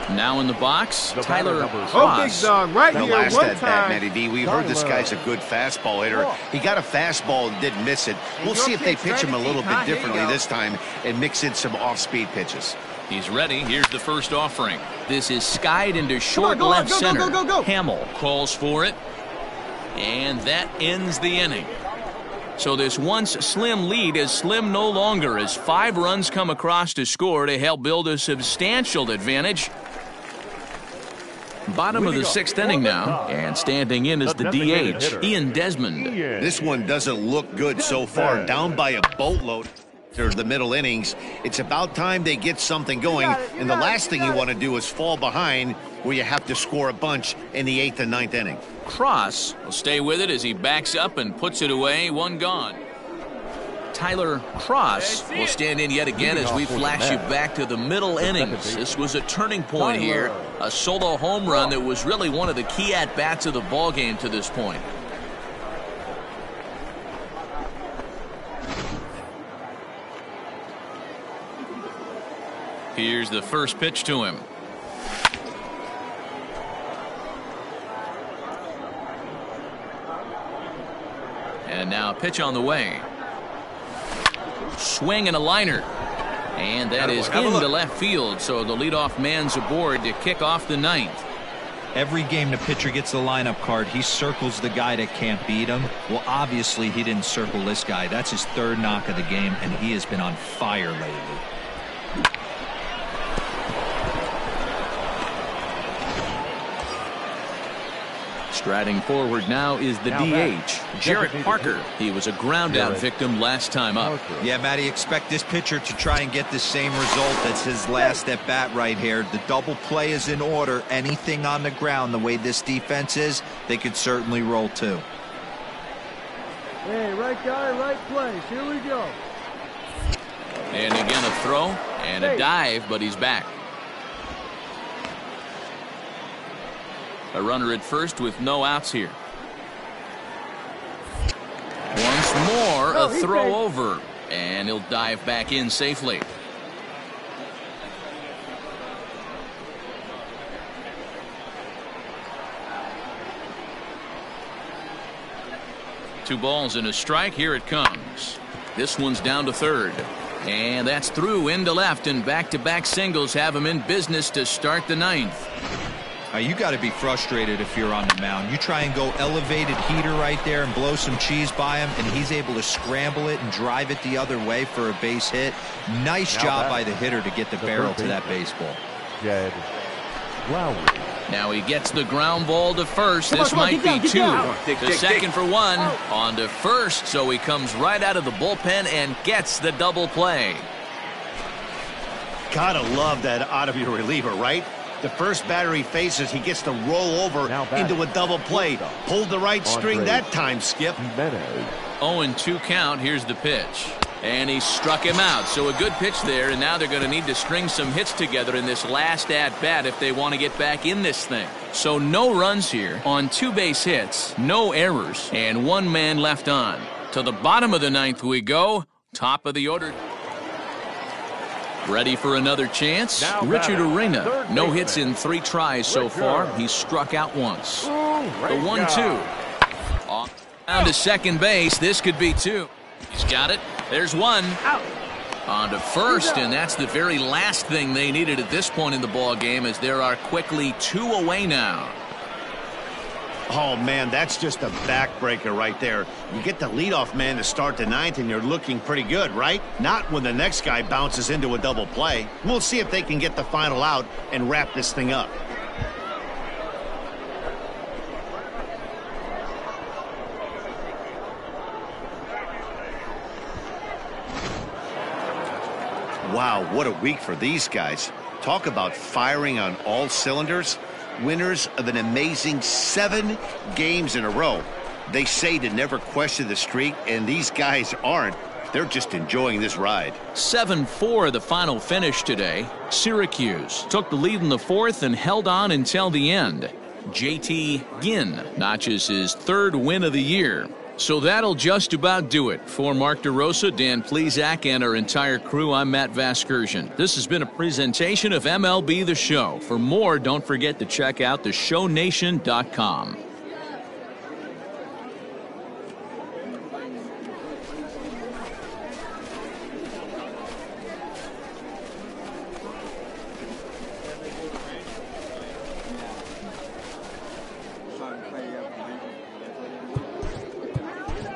Now in the box, Tyler Cross. Cross. Oh, big dog, right The here, last one at bat, time. Matty D, we heard this guy's a good fastball hitter. He got a fastball and didn't miss it. We'll see if they pitch him a little bit differently this time and mix in some off-speed pitches. He's ready. Here's the first offering. This is skied into short left center. Hamill calls for it. And that ends the inning. So this once slim lead is slim no longer as 5 runs come across to score to help build a substantial advantage. Bottom of the 6th inning now, and standing in is the DH, Ian Desmond. This one doesn't look good so far. Down by a boatload after the middle innings. It's about time they get something going, and the last thing you want to do is fall behind where you have to score a bunch in the 8th and 9th inning. Cross will stay with it as he backs up and puts it away. 1 gone. Tyler Cross will stand in yet again as we flash you back to the middle innings. This was a turning point here. A solo home run that was really one of the key at-bats of the ball game to this point. Here's the first pitch to him. And now a pitch on the way. Swing and a liner. And that is into left field, so the leadoff man's aboard to kick off the 9th. Every game the pitcher gets the lineup card, he circles the guy that can't beat him. Well, obviously he didn't circle this guy. That's his 3rd knock of the game, and he has been on fire lately. Striding forward now is the DH, Jarrett Parker. He was a ground-out victim last time up. Yeah, Matty, expect this pitcher to try and get the same result as his last at-bat right here. The double play is in order. Anything on the ground, the way this defense is, they could certainly roll too. Hey, right guy, right place. Here we go. And again a throw and a dive, but he's back. A runner at first with no outs here. Once more, a throw over, and he'll dive back in safely. Two balls and a strike. Here it comes. This one's down to 3rd. And that's through into left, and back-to-back singles have him in business to start the 9th. You got to be frustrated if you're on the mound. You try and go elevated heater right there and blow some cheese by him, and he's able to scramble it and drive it the other way for a base hit. Nice job by the hitter to get the barrel to that baseball. Jed Lowry. Now he gets the ground ball to first. This might be 2. The second for 1. On to first, so he comes right out of the bullpen and gets the double play. Gotta love that out of your reliever, right? The first batter he faces, he gets to roll over into a double play. Pulled the right string that time, Skip. 0-2 count. Here's the pitch. And he struck him out. So a good pitch there, and now they're going to need to string some hits together in this last at-bat if they want to get back in this thing. So no runs here on 2 base hits, no errors, and 1 man left on. To the bottom of the 9th we go. Top of the order. Ready for another chance? Richard Arena. No hits in 3 tries so far. He's struck out once. The 1-2. Off down to second base. This could be 2. He's got it. There's 1. On to first, and that's the very last thing they needed at this point in the ball game, as there are quickly 2 away now. Oh, man, that's just a backbreaker right there. You get the leadoff man to start the 9th, and you're looking pretty good, right? Not when the next guy bounces into a double play. We'll see if they can get the final out and wrap this thing up. Wow, what a week for these guys. Talk about firing on all cylinders. Winners of an amazing 7 games in a row. They say to never question the streak, and these guys aren't. They're just enjoying this ride. 7-4 the final finish today. Syracuse took the lead in the 4th and held on until the end. JT Ginn notches his 3rd win of the year. So that'll just about do it. For Mark DeRosa, Dan Plesac, and our entire crew, I'm Matt Vasgersian. This has been a presentation of MLB The Show. For more, don't forget to check out theshownation.com.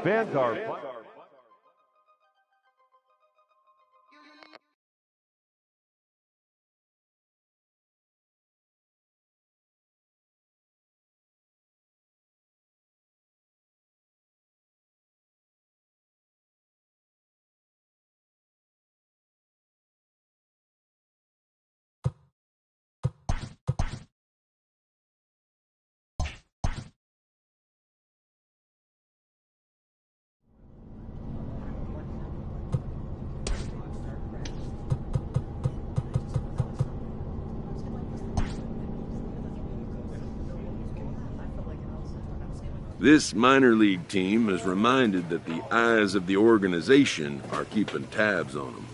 Fans are This minor league team is reminded that the eyes of the organization are keeping tabs on them.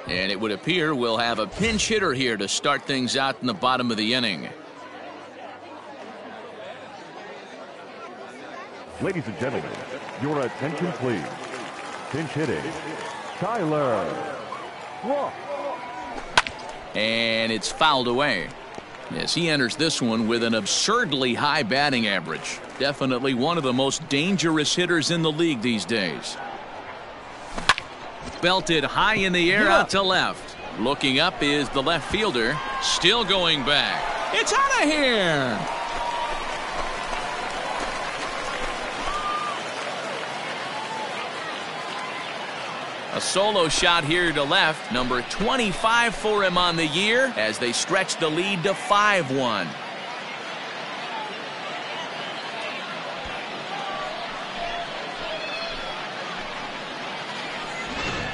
And it would appear we'll have a pinch hitter here to start things out in the bottom of the inning. Ladies and gentlemen, your attention please. Pinch hitting, Tyler Rock. And it's fouled away. Yes, he enters this one with an absurdly high batting average. Definitely one of the most dangerous hitters in the league these days. Belted high in the air out to left. Looking up is the left fielder. Still going back. It's out of here. A solo shot here to left. Number 25 for him on the year as they stretch the lead to 5-1.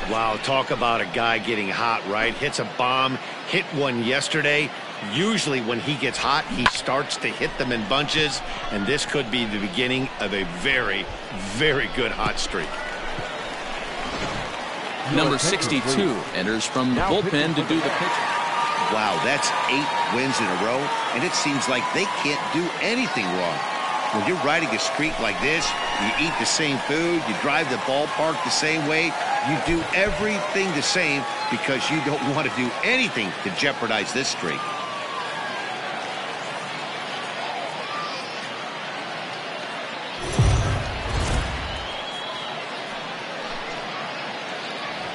Wow, talk about a guy getting hot, right? Hits a bomb, hit one yesterday. Usually when he gets hot, he starts to hit them in bunches, and this could be the beginning of a very, very good hot streak. Number 62 enters from the bullpen to do the pitch. Wow, that's 8 wins in a row, and it seems like they can't do anything wrong. When you're riding a streak like this, you eat the same food, you drive the ballpark the same way, you do everything the same because you don't want to do anything to jeopardize this streak.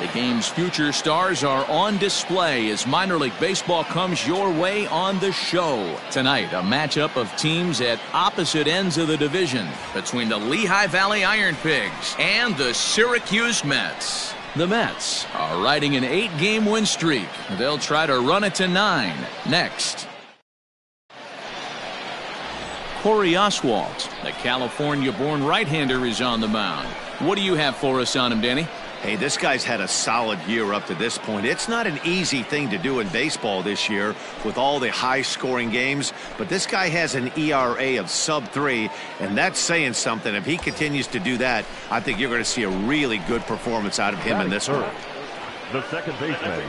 The game's future stars are on display as minor league baseball comes your way on the show. Tonight, a matchup of teams at opposite ends of the division between the Lehigh Valley Iron Pigs and the Syracuse Mets. The Mets are riding an 8-game win streak. They'll try to run it to 9 next. Corey Oswalt, the California-born right-hander, is on the mound. What do you have for us on him, Danny? Hey, this guy's had a solid year up to this point. It's not an easy thing to do in baseball this year with all the high-scoring games, but this guy has an ERA of sub-3, and that's saying something. If he continues to do that, I think you're going to see a really good performance out of him in this one. The second baseman.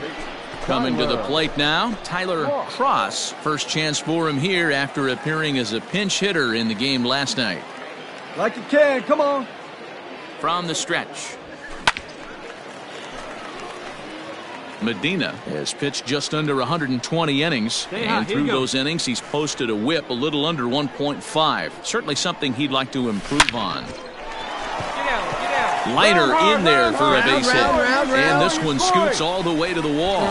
Coming to the plate now, Tyler Cross. First chance for him here after appearing as a pinch hitter in the game last night. Like you can, come on. From the stretch. Medina has pitched just under 120 innings, and through those innings he's posted a whip a little under 1.5. Certainly something he'd like to improve on. Liner in there for a base hit, and this one scoots all the way to the wall.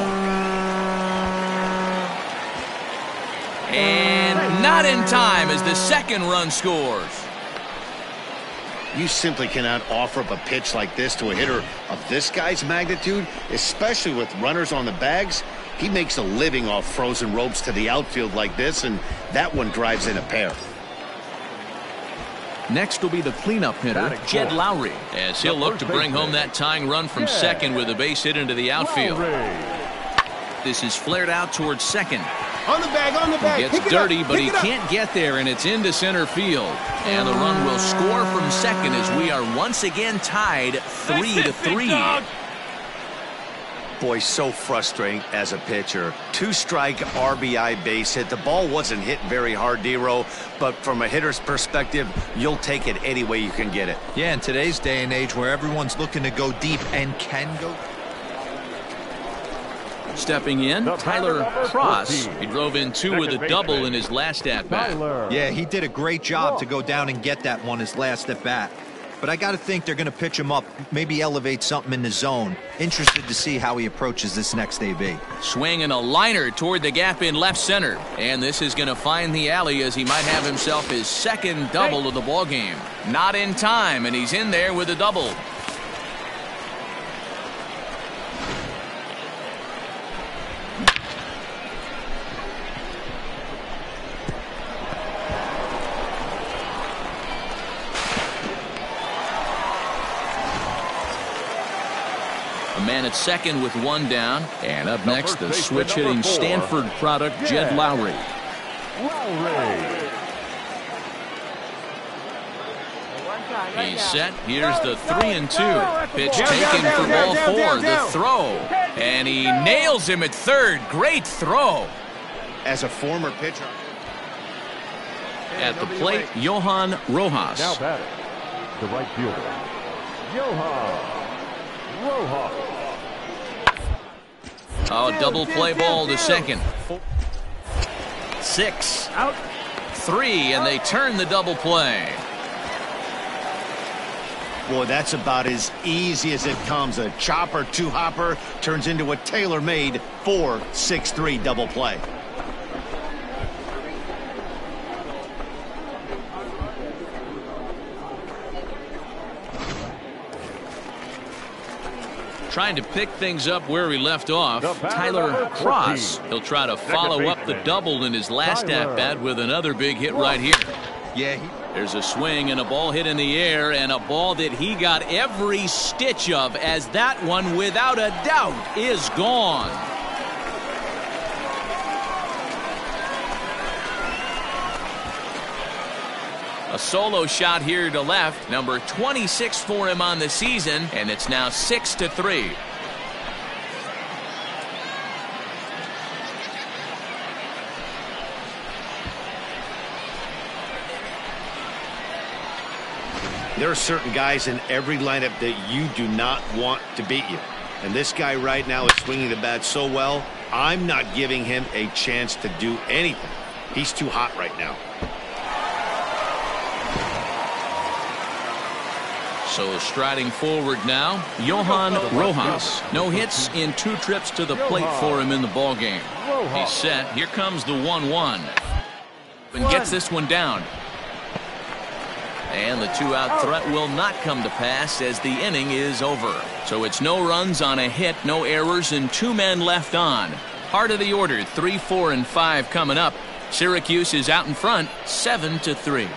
And not in time as the second run scores. You simply cannot offer up a pitch like this to a hitter of this guy's magnitude, especially with runners on the bags. He makes a living off frozen ropes to the outfield like this, and that one drives in a pair. Next will be the cleanup hitter, Jed Lowry, as he'll look to bring home that tying run from second with a base hit into the outfield. This is flared out towards second. On the bag. He gets dirty, but he can't get there, and it's into center field. And the run will score from second as we are once again tied 3-3. Boy, so frustrating as a pitcher. 2-strike RBI base hit. The ball wasn't hit very hard, D-Row, but from a hitter's perspective, you'll take it any way you can get it. Yeah, in today's day and age where everyone's looking to go deep and can go. Stepping in, Tyler Cross. He drove in 2 with a double in his last at-bat. Yeah, he did a great job to go down and get that one his last at-bat. but I got to think they're going to pitch him up, maybe elevate something in the zone. Interested to see how he approaches this next AB. Swinging a liner toward the gap in left center. And this is going to find the alley as he might have himself his second double of the ball game. Not in time, and he's in there with a double. A man at second with one down. And up next, the switch-hitting Stanford product, Jed Lowry. He's set. Here's the 3-2. Pitch taken for ball 4. The throw. And he nails him at third. Great throw. As a former pitcher. At the plate, Johan Rojas. Now batting, the right fielder, Johan Rojas. Oh, double play ball to second. 6 out, 3, and they turn the double play. Boy, that's about as easy as it comes. A chopper two-hopper turns into a tailor-made 4-6-3 double play. Trying to pick things up where he left off, Tyler Cross. He'll try to follow up the double in his last at-bat with another big hit right here. Yeah, there's a swing and a ball hit in the air, and a ball that he got every stitch of, as that one, without a doubt, is gone. A solo shot here to left, number 26 for him on the season, and it's now 6-3. There are certain guys in every lineup that you do not want to beat you. And this guy right now is swinging the bat so well, I'm not giving him a chance to do anything. He's too hot right now. So striding forward now, Johan Rojas. No hits in 2 trips to the plate for him in the ballgame. He's set. Here comes the 1-1. And gets this one down. And the 2-out threat will not come to pass as the inning is over. So it's no runs on a hit, no errors, and 2 men left on. Heart of the order, 3, 4, and 5 coming up. Syracuse is out in front, 7-3.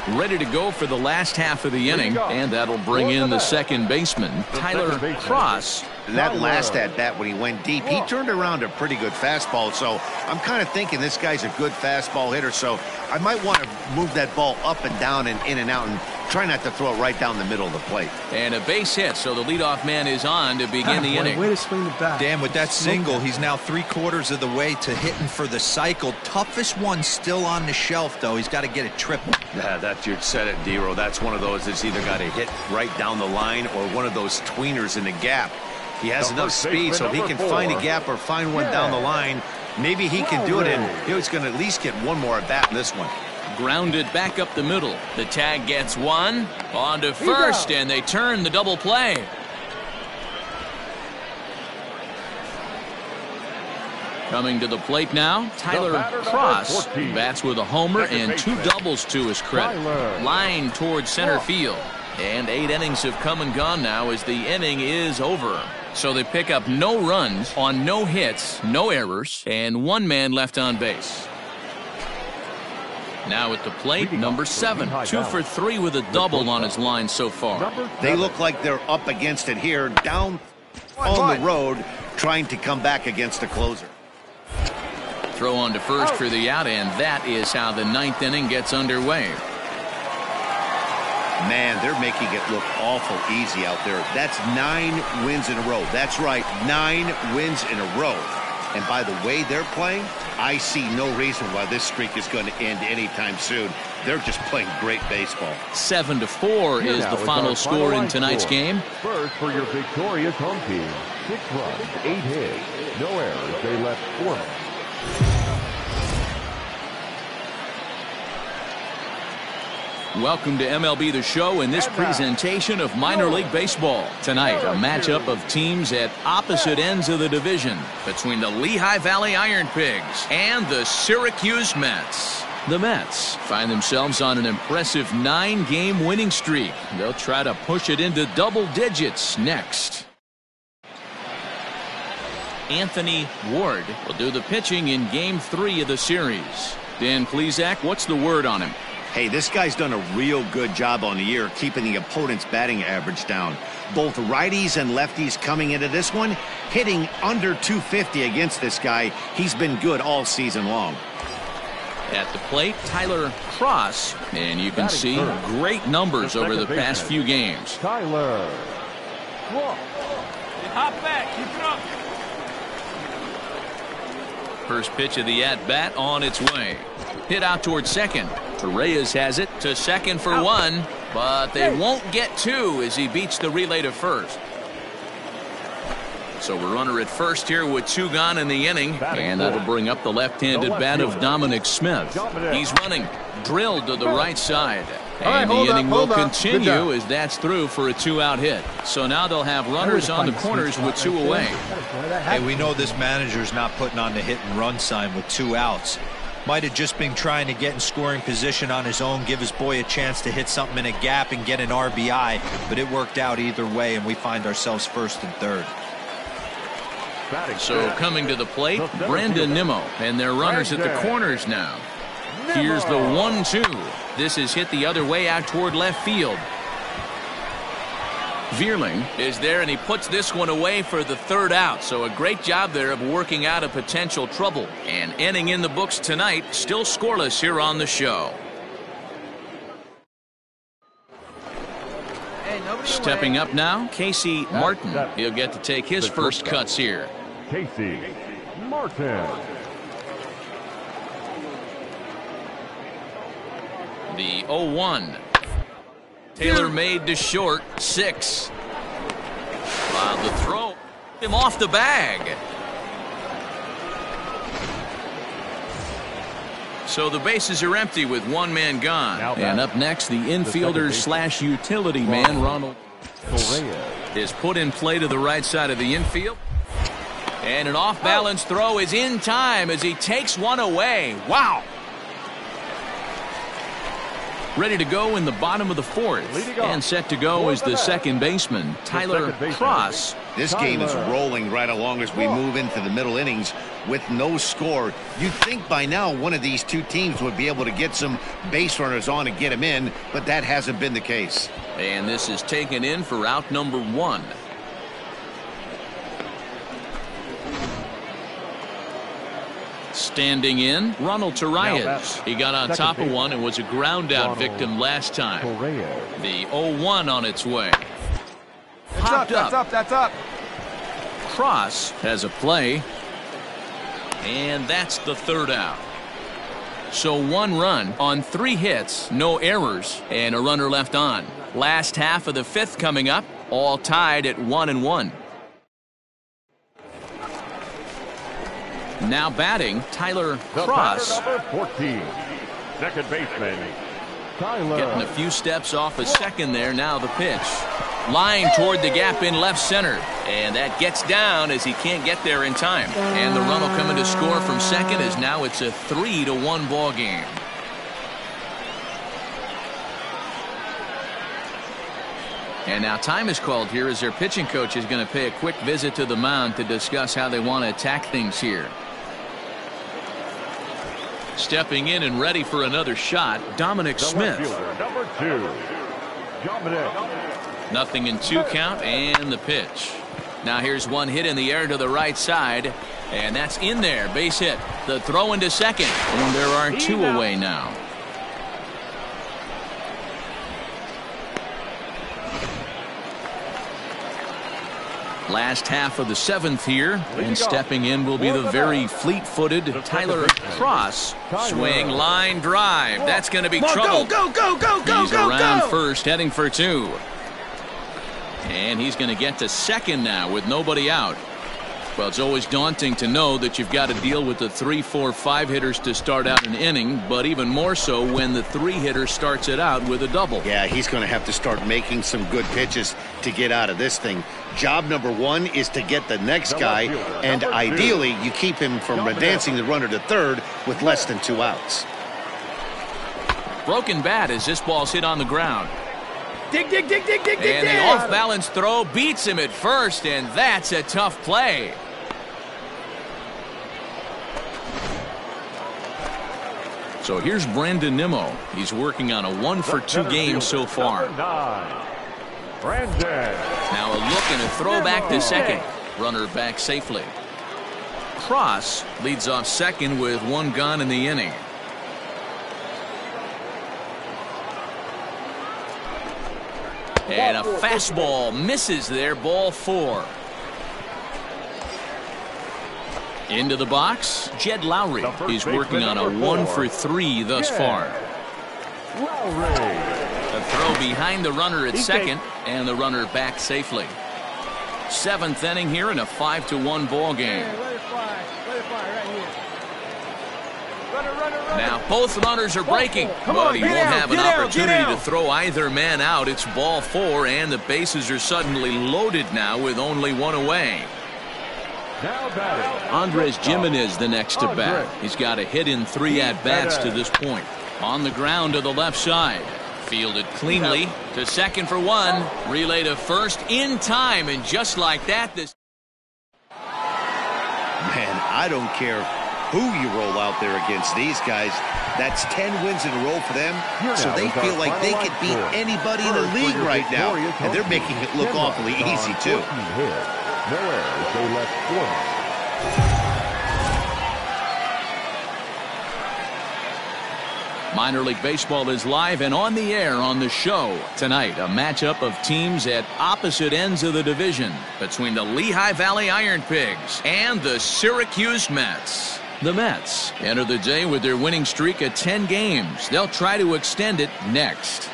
Ready to go for the last half of the inning, and that'll bring in the second baseman, Tyler Cross. That last at-bat when he went deep, he turned around a pretty good fastball, so I'm kind of thinking this guy's a good fastball hitter, so I might want to move that ball up and down and in and out and try not to throw it right down the middle of the plate. And a base hit, so the leadoff man is on to begin the inning. Way to swing the bat. Dan, with that single, he's now 3/4 of the way to hitting for the cycle. Toughest one still on the shelf, though. He's got to get a triple. Yeah, that's you said it, D-Ro. That's one of those that's either got to hit right down the line or one of those tweeners in the gap. He has enough speed, so if he can find a gap or find one down the line, maybe he can do it, and he's going to at least get one more at bat in this one. Grounded back up the middle. The tag gets one. On to first, and they turn the double play. Coming to the plate now, Tyler Cross. Bats with a homer and 2 doubles to his credit. Line towards center field. And 8 innings have come and gone now as the inning is over. So they pick up no runs on no hits, no errors, and 1 man left on base. Now at the plate, number 7, 2 for 3 with a double on his line so far. They look like they're up against it here, down on the road, trying to come back against the closer. Throw on to first for the out, and that is how the 9th inning gets underway. Man, they're making it look awful easy out there. That's 9 wins in a row. That's right, 9 wins in a row. And by the way they're playing, I see no reason why this streak is going to end anytime soon. They're just playing great baseball. 4 7-4 is the final score in tonight's game. First for your victorious home team. 6 runs, 8 hits, no errors. They left 4 men. Welcome to MLB The Show in this presentation of minor league baseball. Tonight, a matchup of teams at opposite ends of the division between the Lehigh Valley Iron Pigs and the Syracuse Mets. The Mets find themselves on an impressive 9-game winning streak. They'll try to push it into double digits next. Anthony Ward will do the pitching in Game 3 of the series. Dan Plesac, what's the word on him? Hey, this guy's done a real good job on the year keeping the opponent's batting average down. Both righties and lefties coming into this one, hitting under 250 against this guy. He's been good all season long. At the plate, Tyler Cross, and you can see great numbers over the past few games. Tyler Cross. Hop back. Keep it up. First pitch of the at-bat on its way. Hit out towards second. Torreyes has it to second for one, but they won't get two as he beats the relay to first. So we're runner at first here with 2 gone in the inning, and that'll bring up the left-handed bat of Dominic Smith. He's running, drilled to the right side. And the inning will continue as that's through for a 2-out hit. So now they'll have runners on the corners with 2 away. Hey, we know this manager's not putting on the hit and run sign with 2 outs. Might have just been trying to get in scoring position on his own, give his boy a chance to hit something in a gap and get an RBI, but it worked out either way, and we find ourselves first and third. So coming to the plate, Brandon Nimmo, and their runners at the corners now. Here's the 1-2. This is hit the other way out toward left field. Vierling is there, and he puts this one away for the 3rd out. So a great job there of working out a potential trouble. And inning in the books tonight, still scoreless here on the show. Stepping up now, Casey Martin. He'll get to take his first cuts here. Casey Martin. The 0-1. Taylor made to short, 6. Wow, the throw him off the bag. So the bases are empty with 1 man gone. And up next, the infielder slash utility man, Ronald is put in play to the right side of the infield. And an off-balance throw is in time as he takes one away. Wow. Ready to go in the bottom of the 4th. And set to go is the second baseman, Tyler Cross. This game is rolling right along as we move into the middle innings with no score. You'd think by now one of these 2 teams would be able to get some base runners on and get them in, but that hasn't been the case. And this is taken in for out number 1. Standing in, Ronald Torreyes. He got on top of one and was a ground out victim last time. The 0-1 on its way. Popped up. That's up. Cross has a play. And that's the 3rd out. So 1 run on 3 hits, no errors, and a runner left on. Last half of the 5th coming up, all tied at 1-1. Now batting, Tyler Cross. Number 14, second baseman, Tyler. Getting a few steps off a second there. Now the pitch. Line toward the gap in left center. And that gets down as he can't get there in time. And the run will come in to score from second as now it's a 3-1 ball game. And now time is called here as their pitching coach is going to pay a quick visit to the mound to discuss how they want to attack things here. Stepping in and ready for another shot, Dominic Smith. Number 2, Dominic. Nothing in 2 count and the pitch. Now here's one hit in the air to the right side, and that's in there, base hit. The throw into second, and there are 2 away now. Last half of the 7th here, and stepping in will be the very fleet-footed Tyler Cross. Swing, line, drive. That's going to be trouble. He's around first, heading for 2. And he's going to get to second now with nobody out. Well, it's always daunting to know that you've got to deal with the 3, 4, 5 hitters to start out an inning, but even more so when the 3 hitter starts it out with a double. Yeah, he's going to have to start making some good pitches to get out of this thing. Job number 1 is to get the next guy, and ideally you keep him from advancing the runner to third with less than 2 outs. Broken bat as this ball's hit on the ground. Dig, dig, dig, dig, dig, dig, And the off-balance throw beats him at first, and that's a tough play. So here's Brandon Nimmo. He's working on a 1-for-2 game so far. Now a look and a throw back to second. Runner back safely. Cross leads off second with 1 gone in the inning. And a fastball misses there, ball 4. Into the box, Jed Lowry. He's working on a 1-for-3 thus far. A throw behind the runner at second, and the runner back safely. 7th inning here in a 5-1 ball game. Now both runners are breaking, but he won't have an opportunity to throw either man out. It's ball 4, and the bases are suddenly loaded now with only 1 away. Andres Gimenez the next to bat. He's got a hit in 3 at-bats to this point. On the ground to the left side. Fielded cleanly to second for 1. Relay to first in time, and just like that, this... Man, I don't care who you roll out there against these guys. That's 10 wins in a row for them, so they feel like they could beat anybody in the league right now, and they're making it look awfully easy, too. No errors, they left 1. Minor League Baseball is live and on the air on the show. Tonight, a matchup of teams at opposite ends of the division between the Lehigh Valley Iron Pigs and the Syracuse Mets. The Mets enter the day with their winning streak at 10 games. They'll try to extend it next.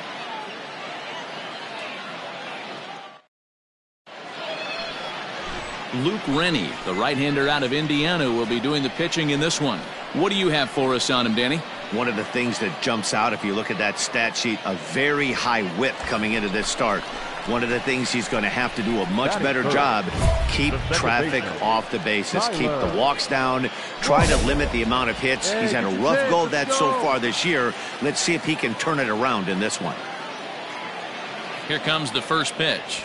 Luke Rennie, the right-hander out of Indiana, will be doing the pitching in this one. What do you have for us on him, Danny? One of the things that jumps out, if you look at that stat sheet, a very high whip coming into this start. One of the things he's going to have to do a much better job, keep traffic off the bases, keep the walks down, try to limit the amount of hits. He's had a rough go of that so far this year. Let's see if he can turn it around in this one. Here comes the first pitch.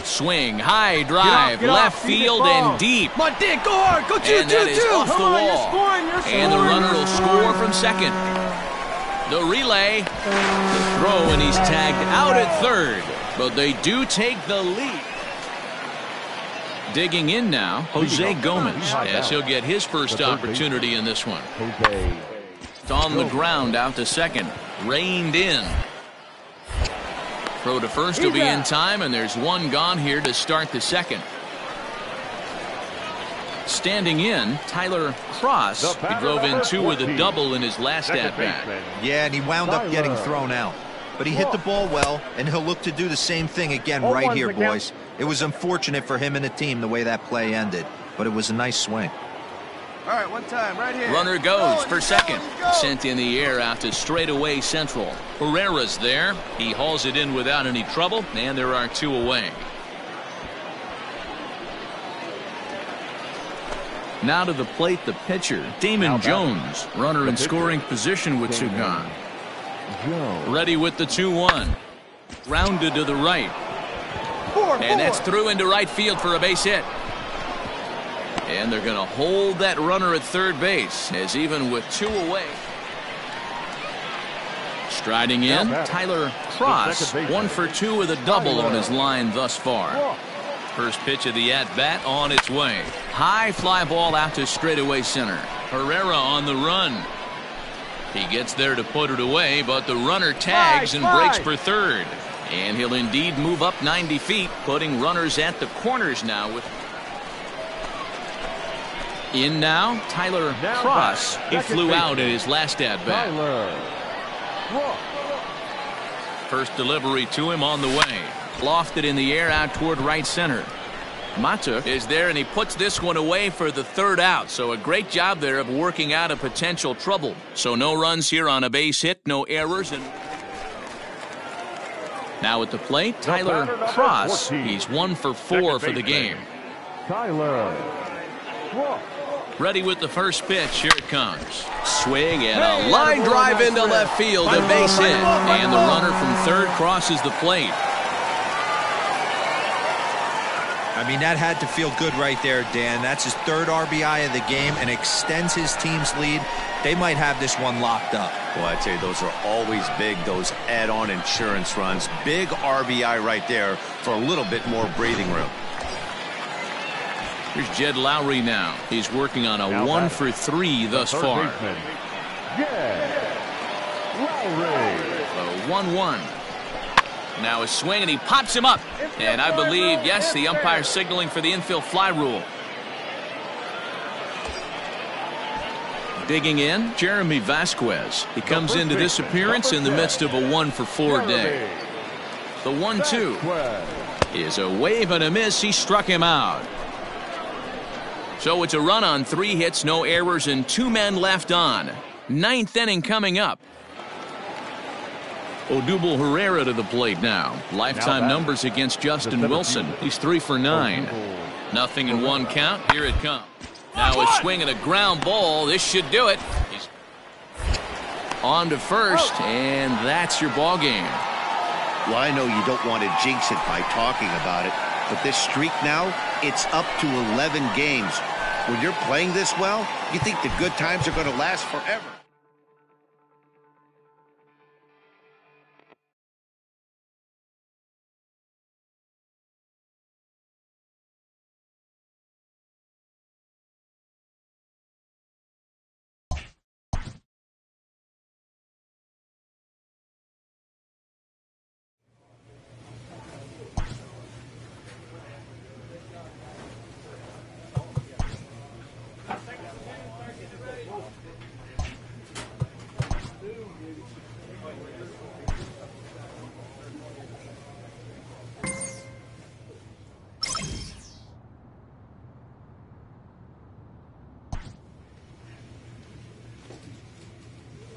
Swing, high drive, left field and deep. Come on, Dick, go hard, go and that is off the wall. And the runner will score from second. The relay, the throw, and he's tagged out at third. But they do take the lead. Digging in now, Jose Gomez, as he'll get his first opportunity in this one. It's on the ground out to second. Reined in. Throw to first will be in time, and there's 1 gone here to start the second. Standing in, Tyler Cross. He drove in 2 with a double in his last at-bat. Yeah, and he wound up getting thrown out. But he hit the ball well, and he'll look to do the same thing again right here, boys. It was unfortunate for him and the team the way that play ended, but it was a nice swing. All right, 1 time, right here. Runner goes for second. Sent in the air out to straightaway central. Herrera's there. He hauls it in without any trouble, and there are 2 away. Now to the plate, the pitcher, Damon Jones. Runner in scoring position with 2 gone. Ready with the 2-1. Rounded to the right. And that's through into right field for a base hit. And they're going to hold that runner at third base, as even with 2 away. Striding in, Tyler Cross, 1 for 2 with a double on his line thus far. First pitch of the at-bat on its way. High fly ball out to straightaway center. Herrera on the run. He gets there to put it away, but the runner tags and breaks for third. And he'll indeed move up 90 feet, putting runners at the corners now with... In now, Tyler Cross. He flew out at his last at-bat. First delivery to him on the way. Lofted in the air out toward right center. Mata is there, and he puts this one away for the third out. So a great job there of working out a potential trouble. So no runs here on a base hit, no errors. And now at the plate, Tyler Cross. He's 1 for 4 for the game. Tyler Cross. Ready with the first pitch. Here it comes. Swing and a line drive into left field. A base hit. And the runner from third crosses the plate. I mean, that had to feel good right there, Dan. That's his third RBI of the game and extends his team's lead. They might have this one locked up. Well, I tell you, those are always big, those add-on insurance runs. Big RBI right there for a little bit more breathing room. Here's Jed Lowry now. He's working on a 1 for 3 thus far. Jed Lowry. So 1-1. Now a swing, and he pops him up. And I believe, yes, the umpire signaling for the infield fly rule. Digging in, Jeremy Vasquez. He comes into this appearance in the midst of a 1 for 4 day. The 1-2 is a wave and a miss. He struck him out. So it's a run on 3 hits, no errors, and 2 men left on. 9th inning coming up. Odubel Herrera to the plate now. Lifetime numbers against Justin Wilson. He's 3 for 9. Nothing in 1 count. Here it comes. Now a swing and a ground ball. This should do it. He's on to first, and that's your ball game. Well, I know you don't want to jinx it by talking about it, but this streak now, it's up to 11 games. When you're playing this well, you think the good times are going to last forever.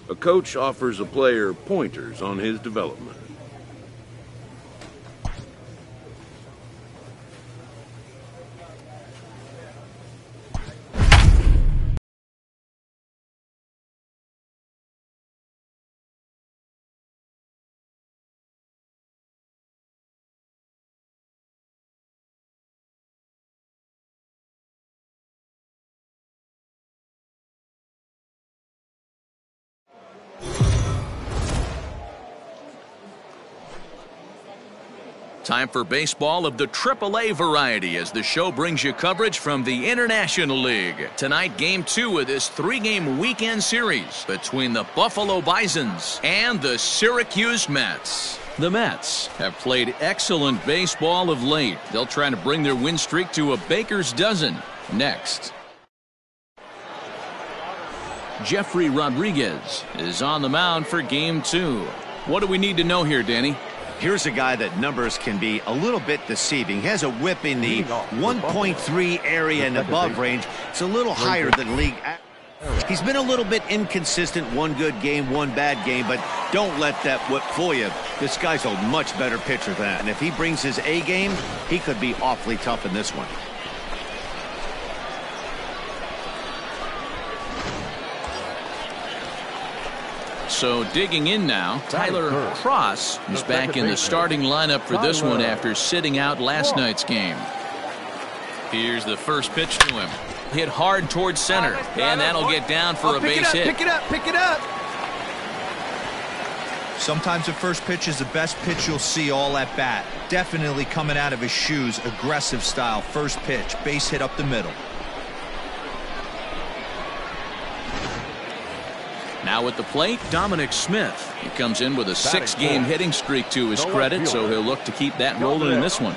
A coach offers a player pointers on his development. Time for baseball of the AAA variety as the show brings you coverage from the International League. Tonight, Game 2 of this 3-game weekend series between the Buffalo Bisons and the Syracuse Mets. The Mets have played excellent baseball of late. They'll try to bring their win streak to a baker's dozen next. Jeffrey Rodriguez is on the mound for Game 2. What do we need to know here, Danny? Here's a guy that numbers can be a little bit deceiving. He has a whip in the 1.3 area and above range. It's a little higher than league average. He's been a little bit inconsistent. 1 good game, 1 bad game, but don't let that whip fool you. This guy's a much better pitcher than that. And if he brings his A game, he could be awfully tough in this one. So digging in now, Tyler Cross is back in the starting lineup for this one after sitting out last night's game. Here's the first pitch to him. Hit hard towards center, and that'll get down for a base hit. Pick it up, pick it up. Sometimes the first pitch is the best pitch you'll see all at bat. Definitely coming out of his shoes, aggressive style. First pitch, base hit up the middle. Now at the plate, Dominic Smith. He comes in with a 6-game hitting streak to his credit, so he'll look to keep that rolling in this one.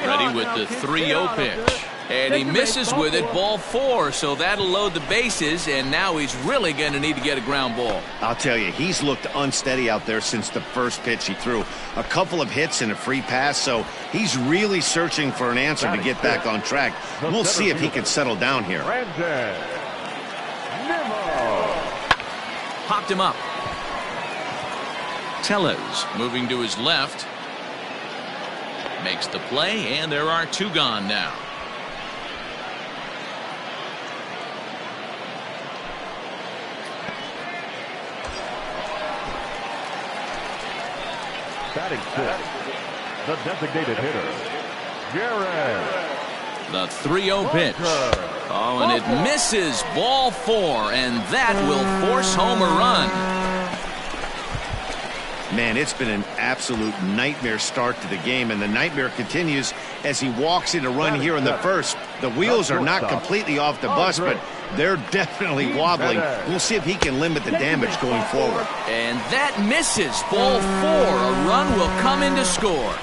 Ready with the 3-0 pitch. And he misses with it, ball 4, so that'll load the bases, and now he's really going to need to get a ground ball. I'll tell you, he's looked unsteady out there since the first pitch he threw. A couple of hits and a free pass, so he's really searching for an answer to get back on track. We'll see if he can settle down here. Popped him up. Tellez moving to his left. Makes the play, and there are 2 gone now. Batting 6, the designated hitter, Garrett. The 3-0 pitch. Oh, and it misses, ball 4, and that will force home a run. Man, it's been an absolute nightmare start to the game, and the nightmare continues as he walks in a run here in the first. The wheels are not completely off the bus, but they're definitely wobbling. We'll see if he can limit the damage going forward. And that misses, ball 4. A run will come in to score.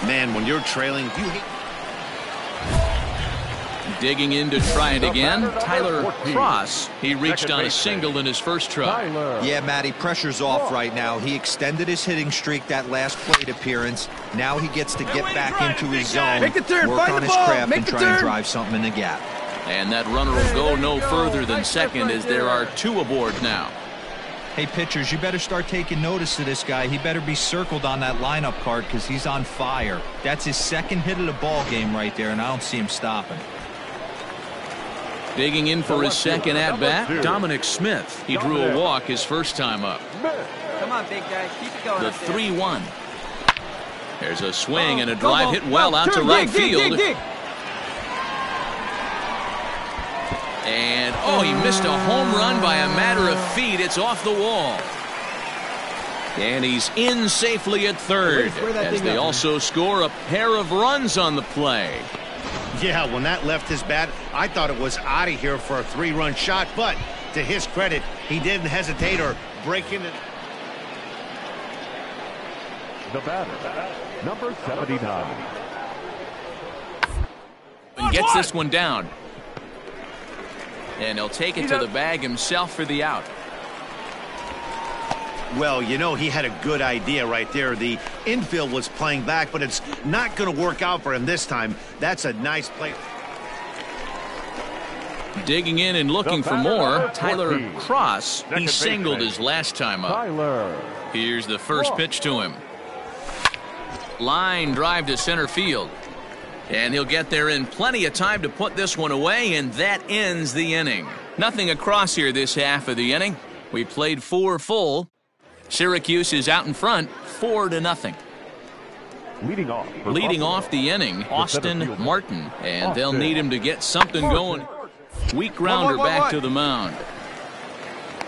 Man, when you're trailing, you hate... Digging in to try it again, Tyler Cross. He reached on a single in his first try. Yeah, Matty, pressure's off right now. He extended his hitting streak that last plate appearance. Now he gets to get back into his zone, work on his craft, and try and drive something in the gap. And that runner will go no further than second as there are 2 aboard now. Hey, pitchers, you better start taking notice of this guy. He better be circled on that lineup card because he's on fire. That's his second hit of the ball game right there, and I don't see him stopping. Digging in for his second at-bat, Dominic Smith. He drew a walk his first time up. Come on, big guy. Keep it going. The 3-1. There's a swing and a drive hit well out to right field. And, oh, he missed a home run by a matter of feet. It's off the wall. And he's in safely at third as they also score a pair of runs on the play. Yeah, when that left his bat, I thought it was out of here for a 3-run shot, but to his credit, he didn't hesitate or break into... The batter, number 79. Gets this one down. And he'll take it to the bag himself for the out. Well, you know, he had a good idea right there. The infield was playing back, but it's not going to work out for him this time. That's a nice play. Digging in and looking for more, Tyler Cross. He singled his last time up. Here's the first pitch to him. Line drive to center field. And he'll get there in plenty of time to put this one away, and that ends the inning. Nothing across here this half of the inning. We played 4 full. Syracuse is out in front, 4-0. Leading off the inning, Austin Martin, and they'll need him to get something going. Weak grounder back to the mound.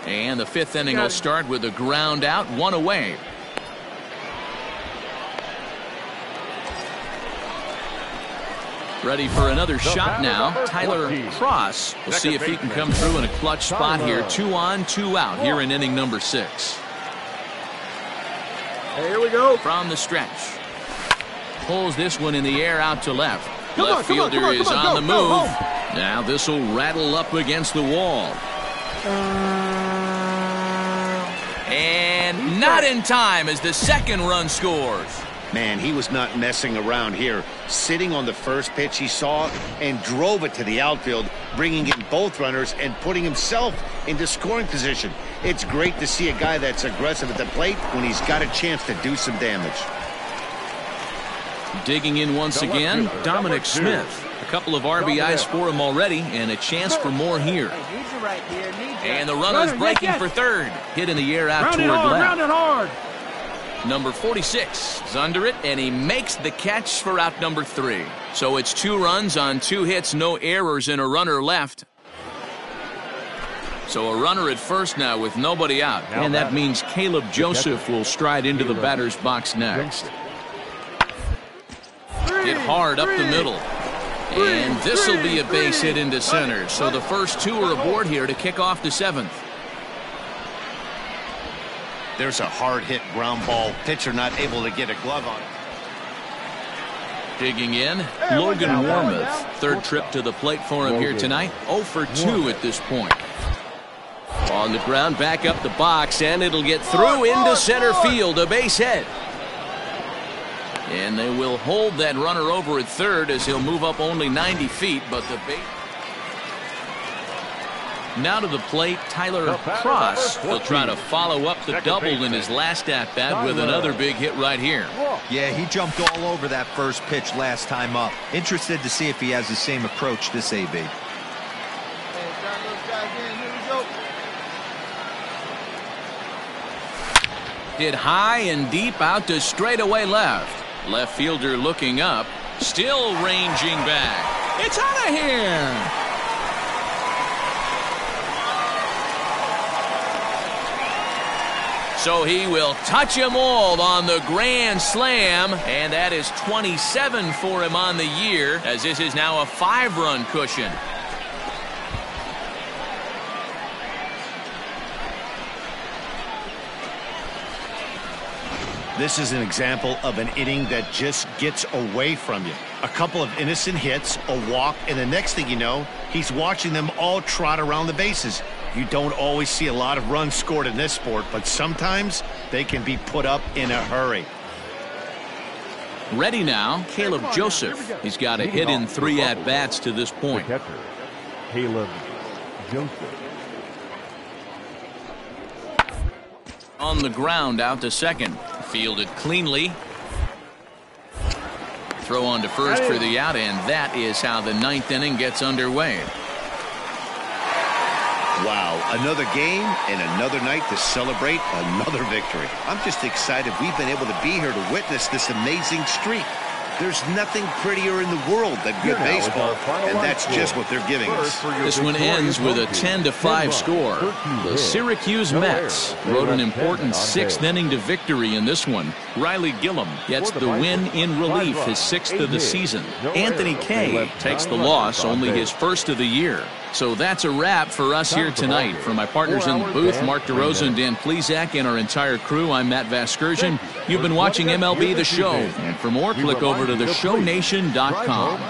And the 5th inning will start with a ground out, 1 away. Ready for another shot now. Tyler Cross. We'll see if he can come through in a clutch spot here. 2 on, 2 out here in inning number 6. Here we go. From the stretch. Pulls this one in the air out to left. Left fielder is on the move. Now this will rattle up against the wall. And not in time as the second run scores. Man, he was not messing around here. Sitting on the first pitch he saw and drove it to the outfield, bringing in both runners and putting himself into scoring position. It's great to see a guy that's aggressive at the plate when he's got a chance to do some damage. Digging in once again, Dominic Smith. A couple of RBIs for him already, and a chance for more here. And the runner's breaking for third. Hit in the air out toward left. Round it hard. Number 46 is under it, and he makes the catch for out number 3. So it's 2 runs on 2 hits, no errors, and a runner left. So a runner at first now with nobody out. And that means Caleb Joseph will stride into the batter's box next. Hit hard up the middle. And this will be a base hit into center. So the first 2 are aboard here to kick off the 7th. There's a hard hit ground ball. Pitcher not able to get a glove on it. Digging in, Logan Warmoth. Third trip to the plate for him here tonight. 0 for 2 at this point. On the ground, back up the box, and it'll get through into center field, a base hit. And they will hold that runner over at third as he'll move up only 90 feet, but the base. Now to the plate, Tyler Cross. He'll try to follow up the double in his last at-bat with another big hit right here. Yeah, he jumped all over that first pitch last time up. Interested to see if he has the same approach this AB. Hit high and deep out to straightaway left. Left fielder looking up, still ranging back. It's out of here. So he will touch them all on the grand slam, and that is 27 for him on the year, as this is now a 5-run cushion. This is an example of an inning that just gets away from you. A couple of innocent hits, a walk, and the next thing you know, he's watching them all trot around the bases. You don't always see a lot of runs scored in this sport, but sometimes they can be put up in a hurry. Ready now, Caleb Joseph. He's got a hit in 3 at-bats to this point. Caleb Joseph. On the ground, out to second. Fielded cleanly. Throw on to first for the out, and that is how the 9th inning gets underway. Wow, another game and another night to celebrate another victory. I'm just excited we've been able to be here to witness this amazing streak. There's nothing prettier in the world than good baseball, and that's just what they're giving us. This one ends with a 10-5 score. The Syracuse Mets rode an important 6th inning to victory in this one. Riley Gillum gets the win in relief, his 6th of the season. Anthony Kay takes the loss, only his 1st of the year. So that's a wrap for us here tonight. For my partners in the booth, Mark DeRosa and Dan Plezak, and our entire crew, I'm Matt Vasgersian. You've been watching MLB The Show. And for more, click over to theshownation.com.